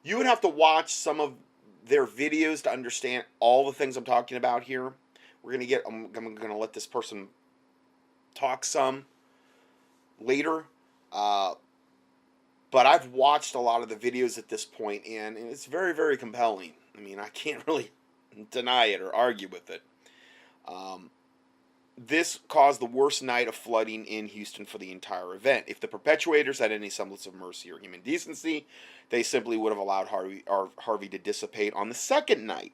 you would have to watch some of their videos to understand all the things I'm talking about here. I'm going to let this person talk some later, but I've watched a lot of the videos at this point, and it's very, very compelling. I mean, I can't really deny it or argue with it. This caused the worst night of flooding in Houston for the entire event. If the perpetuators had any semblance of mercy or human decency, they simply would have allowed Harvey to dissipate on the second night,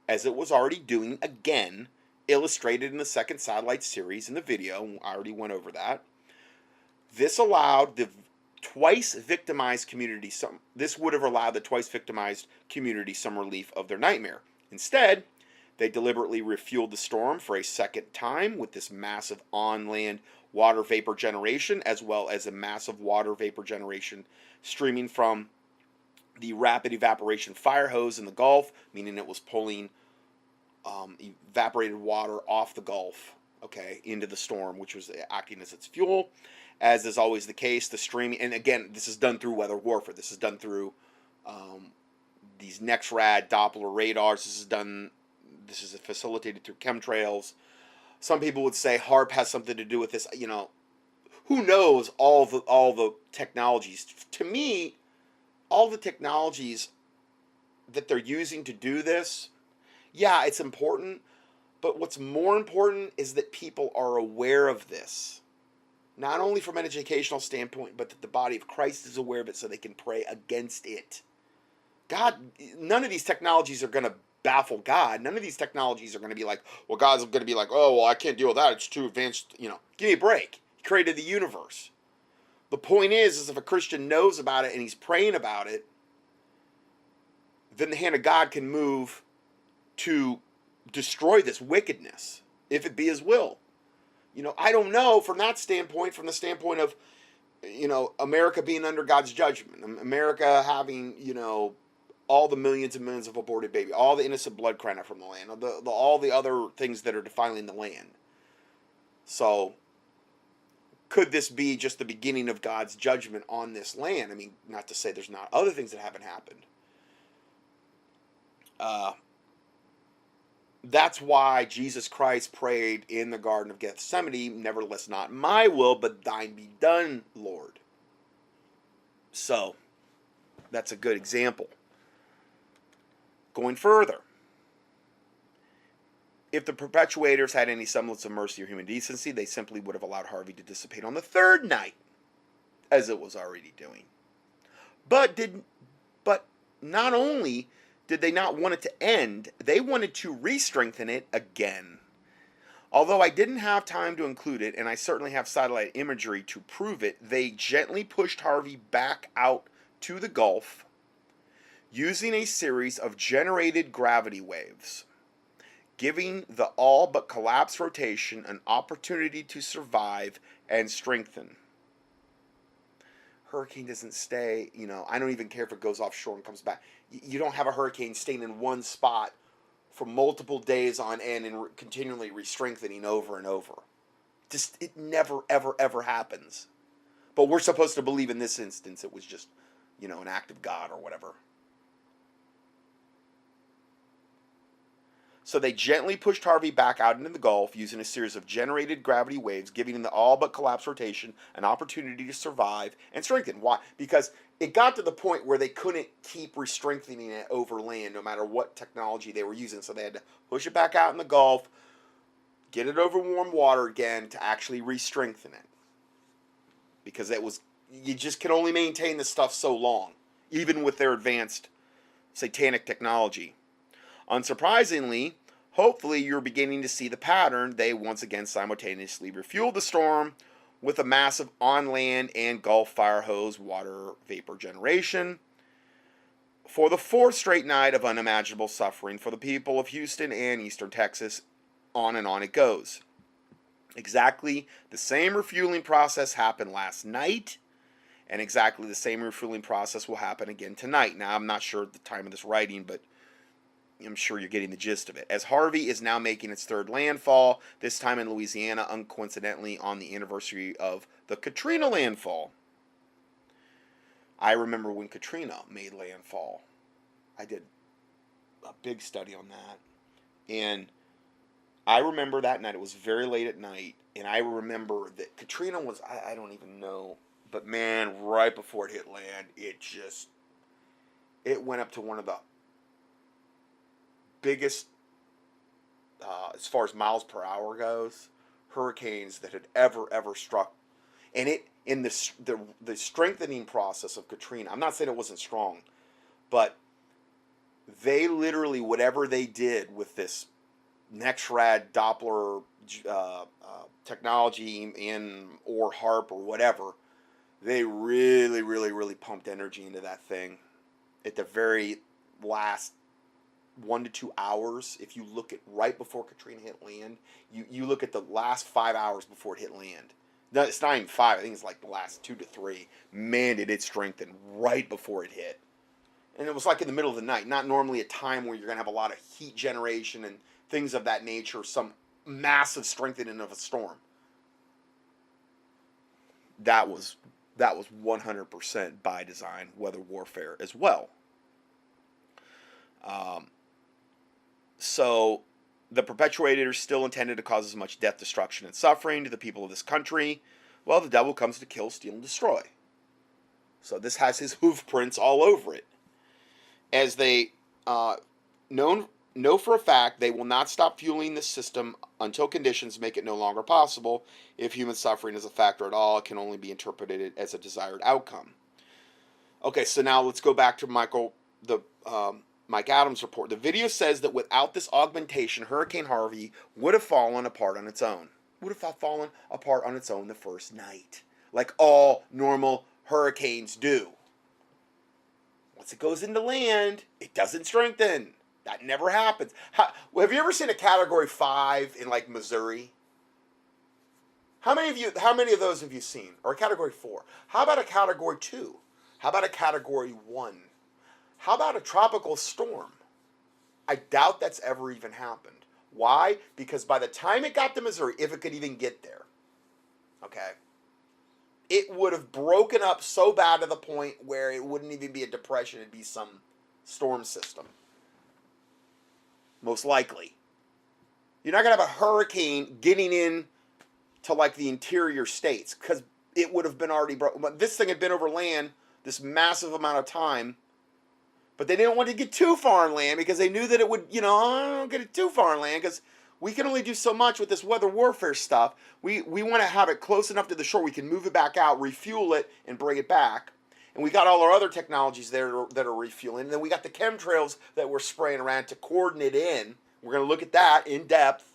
as it was already doing again, illustrated in the second satellite series in the video. I already went over that. This allowed the twice victimized community some relief of their nightmare. Instead, they deliberately refueled the storm for a second time with this massive on-land water vapor generation, as well as a massive water vapor generation streaming from the rapid evaporation fire hose in the Gulf, meaning it was pulling evaporated water off the Gulf, into the storm, which was acting as its fuel. As is always the case, the streaming, and again, this is done through weather warfare. This is done through these NEXRAD Doppler radars. This is facilitated through chemtrails. Some people would say HARP has something to do with this. Who knows all the technologies? To me, all the technologies that they're using to do this, yeah, it's important. But what's more important is that people are aware of this. Not only from an educational standpoint, but that the body of Christ is aware of it so they can pray against it. God, none of these technologies are going to baffle God. None of these technologies are going to be like, well, God's going to be like, oh, well, I can't deal with that. It's too advanced. Give me a break. He created the universe. The point is if a Christian knows about it and he's praying about it, then the hand of God can move to destroy this wickedness, if it be his will. I don't know from that standpoint, from the standpoint of, America being under God's judgment, America having, all the millions and millions of aborted babies, all the innocent blood crying out from the land, all the other things that are defiling the land. So, could this be just the beginning of God's judgment on this land? I mean, not to say there's not other things that haven't happened. That's why Jesus Christ prayed in the Garden of Gethsemane, nevertheless not my will, but thine be done, Lord. So, that's a good example. Going further, if the perpetuators had any semblance of mercy or human decency, they simply would have allowed Harvey to dissipate on the third night, as it was already doing. But not only did they not want it to end, they wanted to re-strengthen it again. Although I didn't have time to include it, and I certainly have satellite imagery to prove it, they gently pushed Harvey back out to the Gulf using a series of generated gravity waves, giving the all but collapsed rotation an opportunity to survive and strengthen. Hurricane doesn't stay, I don't even care if it goes offshore and comes back. You don't have a hurricane staying in one spot for multiple days on end and continually re-strengthening over and over. Just, it never, ever, ever happens. But we're supposed to believe in this instance it was just, an act of God or whatever. So they gently pushed Harvey back out into the Gulf using a series of generated gravity waves, giving him the all but collapsed rotation an opportunity to survive and strengthen. Why? Because it got to the point where they couldn't keep re-strengthening it over land no matter what technology they were using. So they had to push it back out in the Gulf, get it over warm water again to actually re-strengthen it. Because you just can only maintain this stuff so long, even with their advanced satanic technology. Unsurprisingly, hopefully you're beginning to see the pattern. They once again simultaneously refueled the storm with a massive on-land and Gulf fire hose water vapor generation for the fourth straight night of unimaginable suffering for the people of Houston and eastern Texas. On and on it goes. Exactly the same refueling process happened last night, and exactly the same refueling process will happen again tonight. Now, I'm not sure at the time of this writing, but I'm sure you're getting the gist of it. As Harvey is now making its third landfall, this time in Louisiana, uncoincidentally on the anniversary of the Katrina landfall. I remember when Katrina made landfall. I did a big study on that. And I remember that night. It was very late at night. And I remember that Katrina was, I don't even know. But man, right before it hit land, it went up to one of the biggest, as far as miles per hour goes, hurricanes that had ever struck. And in the strengthening process of Katrina, I'm not saying it wasn't strong, but they literally, whatever they did with this NEXRAD Doppler technology or HARP or whatever, they really pumped energy into that thing at the very last 1 to 2 hours. If you look at right before Katrina hit land, you look at the last 5 hours before it hit land. No, it's not even 5. I think it's like the last 2 to 3. Man, did it strengthen right before it hit. And it was like in the middle of the night, not normally a time where you're going to have a lot of heat generation and things of that nature, some massive strengthening of a storm. That was 100% by design, weather warfare as well. So the perpetuators still intended to cause as much death, destruction, and suffering to the people of this country. Well, the devil comes to kill, steal, and destroy. So this has his hoof prints all over it. As they know for a fact, they will not stop fueling this system until conditions make it no longer possible. If human suffering is a factor at all, it can only be interpreted as a desired outcome. Okay, so now let's go back to Mike Adams' report. The video says that without this augmentation, Hurricane Harvey would have fallen apart on its own. Would have fallen apart on its own the first night, like all normal hurricanes do. Once it goes into land, it doesn't strengthen. That never happens. Have you ever seen a Category 5 in like Missouri? How many of those have you seen? Or a Category 4? How about a Category 2? How about a Category 1? How about a tropical storm? I doubt that's ever even happened. Why? Because by the time it got to Missouri, if it could even get there, okay, it would have broken up so bad to the point where it wouldn't even be a depression, it'd be some storm system. Most likely. You're not going to have a hurricane getting in to like the interior states because it would have been already broken. This thing had been over land this massive amount of time, but they didn't want to get too far inland because they knew that it would, don't get it too far inland because we can only do so much with this weather warfare stuff. We want to have it close enough to the shore we can move it back out, refuel it, and bring it back. And we got all our other technologies there that are refueling. And then we got the chemtrails that we're spraying around to coordinate in. We're going to look at that in depth.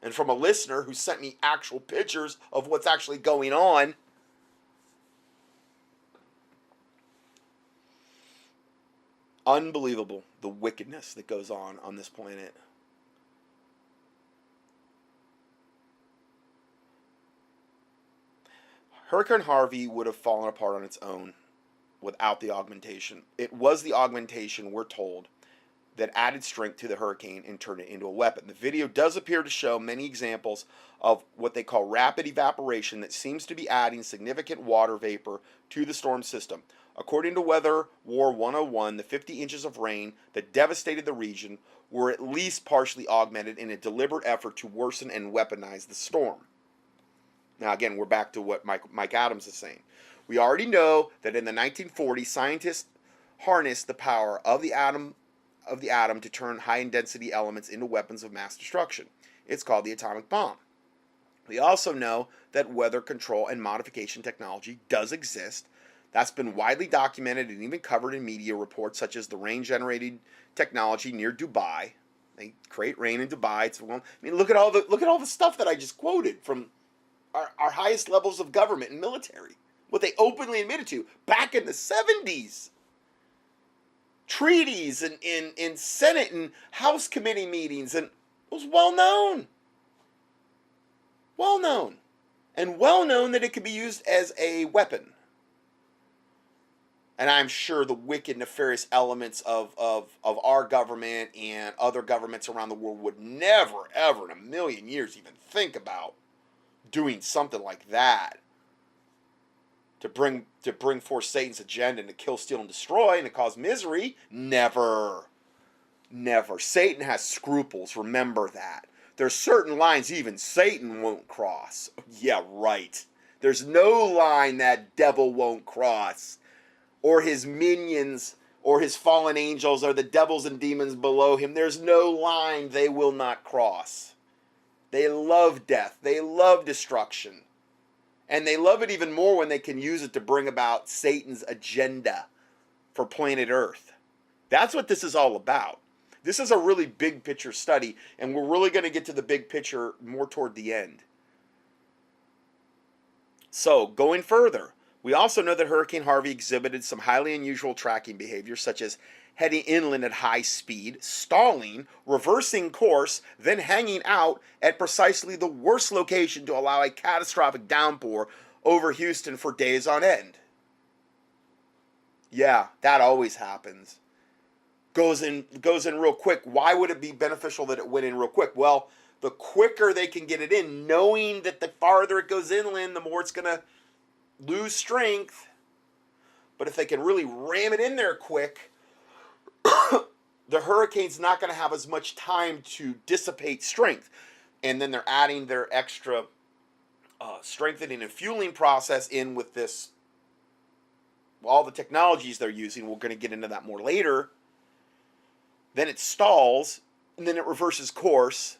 And from a listener who sent me actual pictures of what's actually going on. Unbelievable, the wickedness that goes on this planet. Hurricane Harvey would have fallen apart on its own without the augmentation. It was the augmentation, we're told, that added strength to the hurricane and turned it into a weapon. The video does appear to show many examples of what they call rapid evaporation that seems to be adding significant water vapor to the storm system. According to Weather War 101, the 50 inches of rain that devastated the region were at least partially augmented in a deliberate effort to worsen and weaponize the storm. Now again, we're back to what Mike Adams is saying. We already know that in the 1940s, scientists harnessed the power of the atom to turn high-density elements into weapons of mass destruction. It's called the atomic bomb. We also know that weather control and modification technology does exist. That's been widely documented and even covered in media reports such as the rain-generating technology near Dubai. They create rain in Dubai. Look at all the stuff that I just quoted from our highest levels of government and military. What they openly admitted to back in the 70s. Treaties and in Senate and House committee meetings, and it was well known. Well known. And well known that it could be used as a weapon. And I'm sure the wicked, nefarious elements of our government and other governments around the world would never, ever in a million years even think about doing something like that. To bring forth Satan's agenda and to kill, steal, and destroy and to cause misery? Never. Never. Satan has scruples. Remember that. There's certain lines even Satan won't cross. Yeah, right. There's no line that devil won't cross. Or his minions or his fallen angels or the devils and demons below him. There's no line they will not cross. They love death. They love destruction. And they love it even more when they can use it to bring about Satan's agenda for planet Earth. That's what this is all about. This is a really big picture study, and we're really going to get to the big picture more toward the end. So, going further, we also know that Hurricane Harvey exhibited some highly unusual tracking behavior, such as heading inland at high speed, stalling, reversing course, then hanging out at precisely the worst location to allow a catastrophic downpour over Houston for days on end. Yeah, that always happens. Goes in real quick. Why would it be beneficial that it went in real quick? Well, the quicker they can get it in, knowing that the farther it goes inland, the more it's going to lose strength. But if they can really ram it in there quick, the hurricane's not going to have as much time to dissipate strength. And then they're adding their extra strengthening and fueling process in with this, all the technologies they're using. We're going to get into that more later. Then it stalls, and then it reverses course.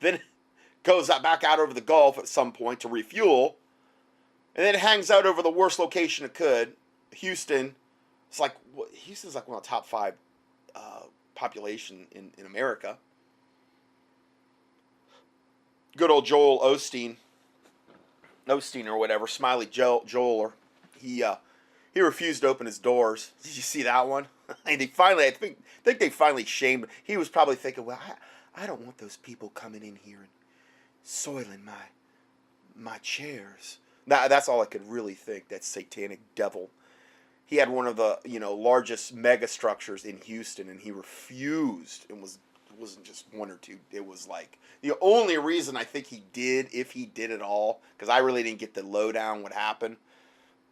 Then it goes back out over the Gulf at some point to refuel. And then it hangs out over the worst location it could, Houston. It's like, Houston's like one of the top 5 population in America. Good old Joel Osteen or whatever, Smiley Joel, he refused to open his doors. Did you see that one? And I think they finally shamed him. He was probably thinking, well, I don't want those people coming in here and soiling my chairs. That's all I could really think. That satanic devil. He had one of the largest mega structures in Houston, and he refused and was wasn't just one or two. It was like the only reason I think he did, if he did at all, because I really didn't get the lowdown what happened,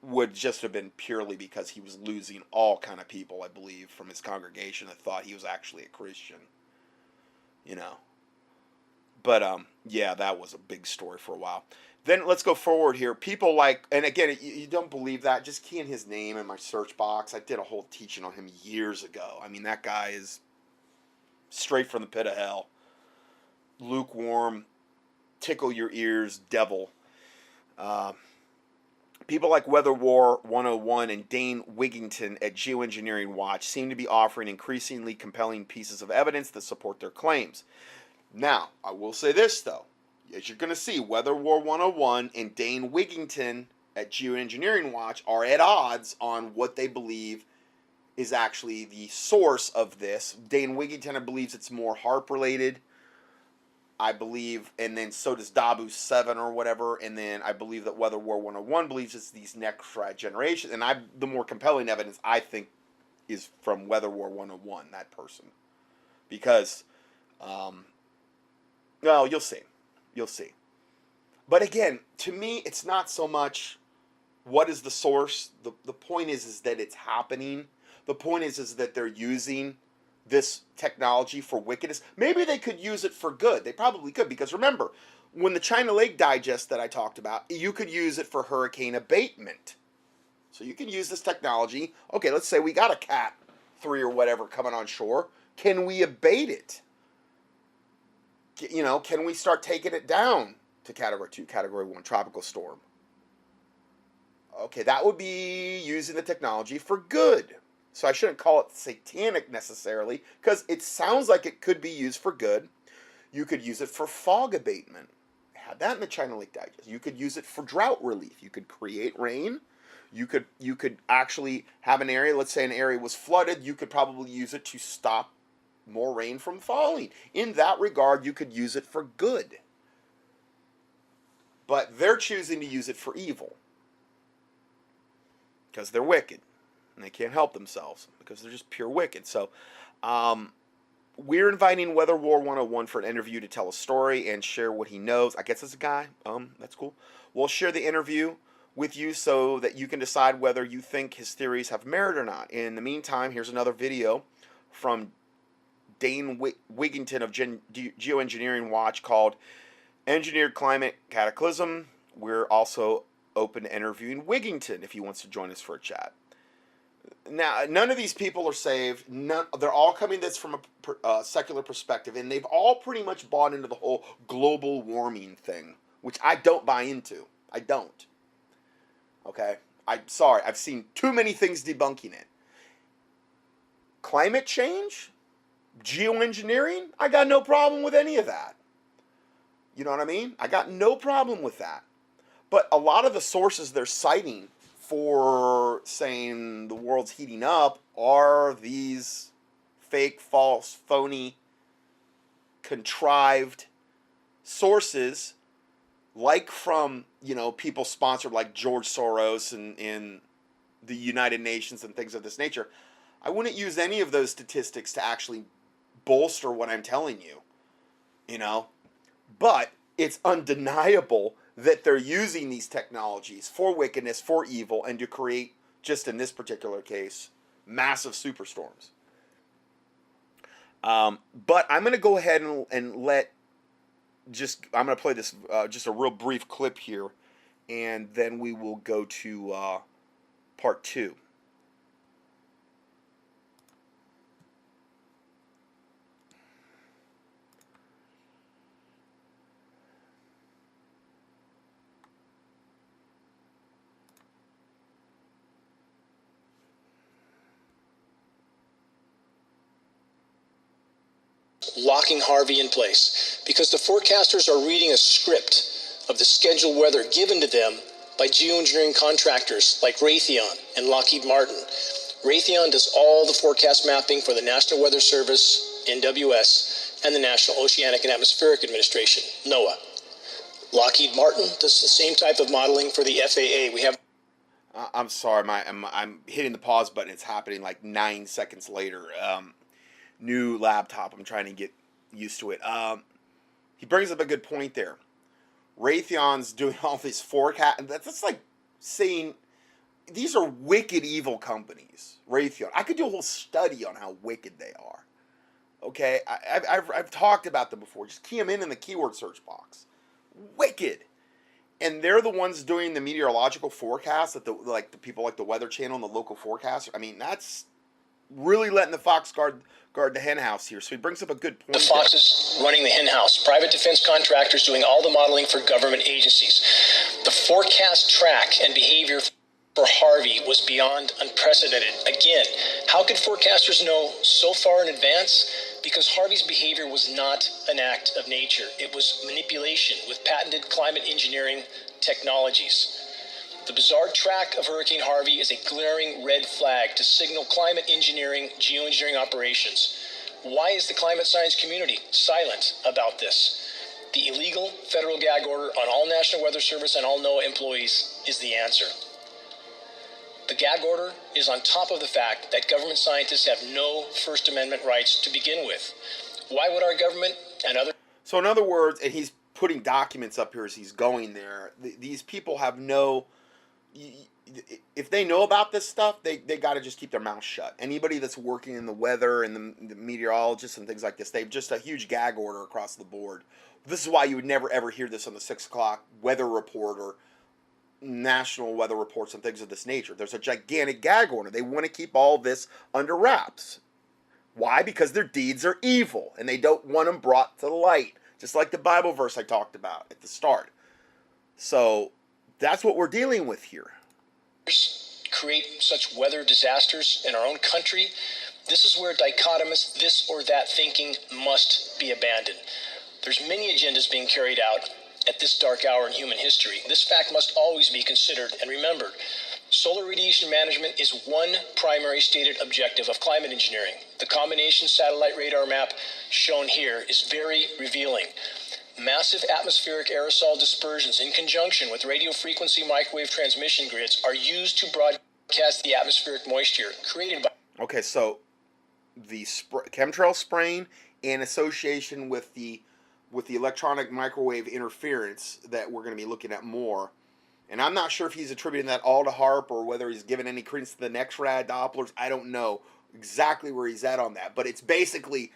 would just have been purely because he was losing all kind of people, I believe, from his congregation that thought he was actually a Christian. You know. But yeah, that was a big story for a while. Then let's go forward here. People like, and again, you don't believe that, just key in his name in my search box. I did a whole teaching on him years ago. I mean, that guy is straight from the pit of hell. Lukewarm, tickle your ears, devil. People like Weather War 101 and Dane Wigington at Geoengineering Watch seem to be offering increasingly compelling pieces of evidence that support their claims. Now, I will say this, though. As you're going to see, Weather War 101 and Dane Wigington at Geoengineering Watch are at odds on what they believe is actually the source of this. Dane Wigington believes it's more HARP-related, I believe, and then so does Dabu 7 or whatever, and then I believe that Weather War 101 believes it's these next generation, and the more compelling evidence, I think, is from Weather War 101, that person. Because, well, you'll see. You'll see. But again, to me, it's not so much what is the source. The point is that it's happening. The point is that they're using this technology for wickedness. Maybe they could use it for good. They probably could, because remember, when the China Lake Digest that I talked about, you could use it for hurricane abatement. So you can use this technology. Okay, let's say we got a Cat 3 or whatever coming on shore. Can we abate it? You know, can we start taking it down to Category 2, Category 1, tropical storm? Okay, that would be using the technology for good. So I shouldn't call it satanic necessarily, because it sounds like it could be used for good. You could use it for fog abatement. I had that in the China Lake Digest. You could use it for drought relief. You could create rain. You could actually have an area, let's say an area was flooded, you could probably use it to stop more rain from falling. In that regard, you could use it for good. But they're choosing to use it for evil. Because they're wicked. And they can't help themselves. Because they're just pure wicked. So, we're inviting Weather War 101 for an interview to tell a story and share what he knows. I guess it's a guy. That's cool. We'll share the interview with you so that you can decide whether you think his theories have merit or not. In the meantime, here's another video from Dane Wigington of Geoengineering Watch called Engineered Climate Cataclysm. We're also open to interviewing Wigington if he wants to join us for a chat. Now, none of these people are saved. They're all coming this from a secular perspective, and they've all pretty much bought into the whole global warming thing, which I don't buy into. I don't. Okay? I'm sorry. I've seen too many things debunking it. Climate change? Geoengineering? I got no problem with any of that. You know what I mean? I got no problem with that. But a lot of the sources they're citing for saying the world's heating up are these fake, false, phony, contrived sources, like from, people sponsored like George Soros and the United Nations and things of this nature. I wouldn't use any of those statistics to actually bolster what I'm telling you, but it's undeniable that they're using these technologies for wickedness, for evil, and to create, just in this particular case, massive superstorms. But I'm going to go ahead and I'm going to play this, just a real brief clip here, and then we will go to part 2. Locking Harvey in place because the forecasters are reading a script of the scheduled weather given to them by geoengineering contractors like Raytheon and Lockheed Martin. Raytheon does all the forecast mapping for the National Weather Service, NWS, and the National Oceanic and Atmospheric Administration, NOAA. Lockheed Martin does the same type of modeling for the FAA. We have... I'm sorry, I'm hitting the pause button. It's happening like 9 seconds later. New laptop. I'm trying to get used to it. He brings up a good point there. Raytheon's doing all these forecast. That's like saying these are wicked, evil companies. Raytheon. I could do a whole study on how wicked they are. Okay, I've talked about them before. Just key them in the keyword search box. Wicked. And they're the ones doing the meteorological forecast that the people like the Weather Channel and the local forecast. I mean, that's really letting the fox guard the hen house here. So he brings up a good point. The fox is running the hen house. Private defense contractors doing all the modeling for government agencies. The forecast track and behavior for Harvey was beyond unprecedented. Again, how could forecasters know so far in advance? Because Harvey's behavior was not an act of nature. It was manipulation with patented climate engineering technologies. The bizarre track of Hurricane Harvey is a glaring red flag to signal climate engineering, geoengineering operations. Why is the climate science community silent about this? The illegal federal gag order on all National Weather Service and all NOAA employees is the answer. The gag order is on top of the fact that government scientists have no First Amendment rights to begin with. Why would our government and other... So in other words, and he's putting documents up here as he's going there, these people have no... If they know about this stuff, they got to just keep their mouth shut. Anybody that's working in the weather and the meteorologists and things like this, they've just a huge gag order across the board. This is why you would never ever hear this on the 6 o'clock weather report or national weather reports and things of this nature. There's a gigantic gag order. They want to keep all this under wraps. Why? Because their deeds are evil and they don't want them brought to light. Just like the Bible verse I talked about at the start. So that's what we're dealing with here. Create such weather disasters in our own country. This is where dichotomous this or that thinking must be abandoned. There's many agendas being carried out at this dark hour in human history. This fact must always be considered and remembered. Solar radiation management is one primary stated objective of climate engineering. The combination satellite radar map shown here is very revealing. Massive atmospheric aerosol dispersions in conjunction with radio frequency microwave transmission grids are used to broadcast the atmospheric moisture created by... Okay, so the chemtrail spraying in association with the electronic microwave interference that we're going to be looking at more. And I'm not sure if he's attributing that all to HARP or whether he's given any credence to the NEXRAD Dopplers. I don't know exactly where he's at on that. But it's basically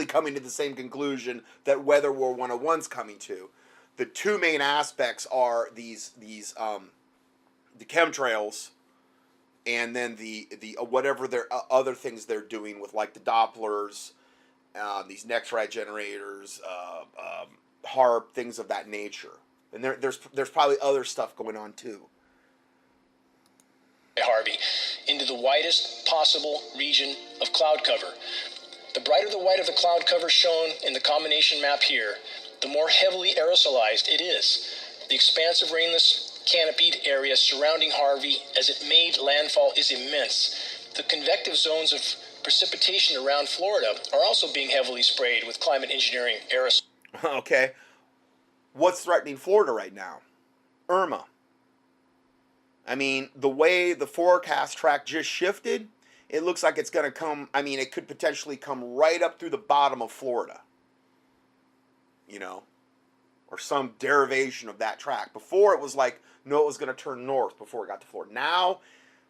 coming to the same conclusion that Weather War 101's coming to. The two main aspects are the chemtrails and then the whatever their other things they're doing with like the Dopplers, these NEXRAD generators, HARP, things of that nature. And there's probably other stuff going on too. Harvey, into the widest possible region of cloud cover. The brighter the white of the cloud cover shown in the combination map here, the more heavily aerosolized it is. The expansive rainless canopied area surrounding Harvey as it made landfall is immense. The convective zones of precipitation around Florida are also being heavily sprayed with climate engineering aerosols. Okay. What's threatening Florida right now? Irma. I mean, the way the forecast track just shifted, it looks like it's going to come, I mean, it could potentially come right up through the bottom of Florida. You know, or some derivation of that track. Before it was like, no, it was going to turn north before it got to Florida. Now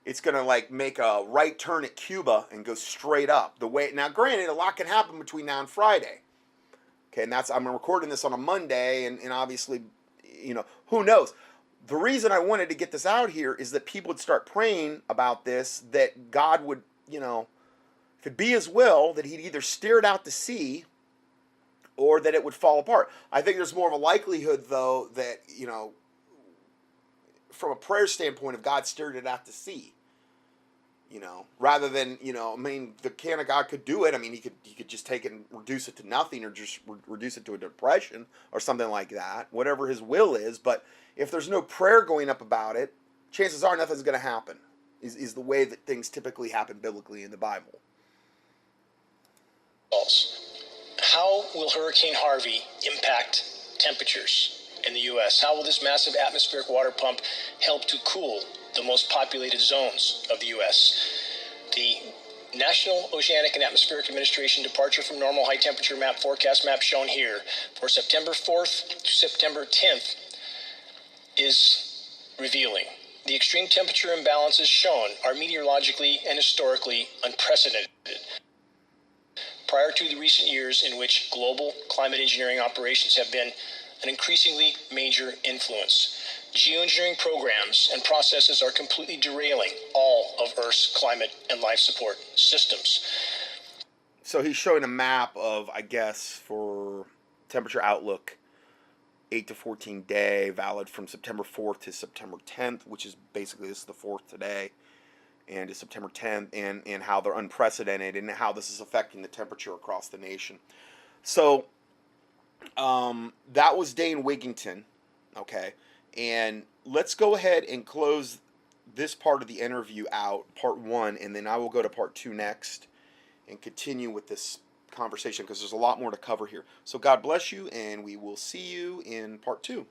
it's going to like make a right turn at Cuba and go straight up. The way, now granted, a lot can happen between now and Friday. Okay, and I'm recording this on a Monday, and obviously, you know, who knows? The reason I wanted to get this out here is that people would start praying about this, that God would, you know, if it be His will, that He'd either steer it out to sea or that it would fall apart. I think there's more of a likelihood, though, that, you know, from a prayer standpoint, if God steered it out to sea, you know, rather than, you know, I mean, the can of God could do it. I mean, he could just take it and reduce it to nothing, or just reduce it to a depression or something like that, whatever His will is. But if there's no prayer going up about it, chances are nothing's going to happen, is the way that things typically happen biblically in the Bible. How will Hurricane Harvey impact temperatures in the U.S.? How will this massive atmospheric water pump help to cool the most populated zones of the U.S.? The National Oceanic and Atmospheric Administration departure from normal high temperature map forecast map shown here for September 4th to September 10th is revealing. The extreme temperature imbalances shown are meteorologically and historically unprecedented prior to the recent years in which global climate engineering operations have been an increasingly major influence. Geoengineering programs and processes are completely derailing all of Earth's climate and life support systems. So he's showing a map of, I guess, for temperature outlook, 8 to 14 day, valid from September 4th to September 10th, which is basically, this is the 4th today, and to September 10th, and how they're unprecedented and how this is affecting the temperature across the nation. So that was Dane Wigington, okay? And let's go ahead and close this part of the interview out, part 1, and then I will go to part 2 next and continue with this conversation because there's a lot more to cover here. So God bless you, and we will see you in part 2.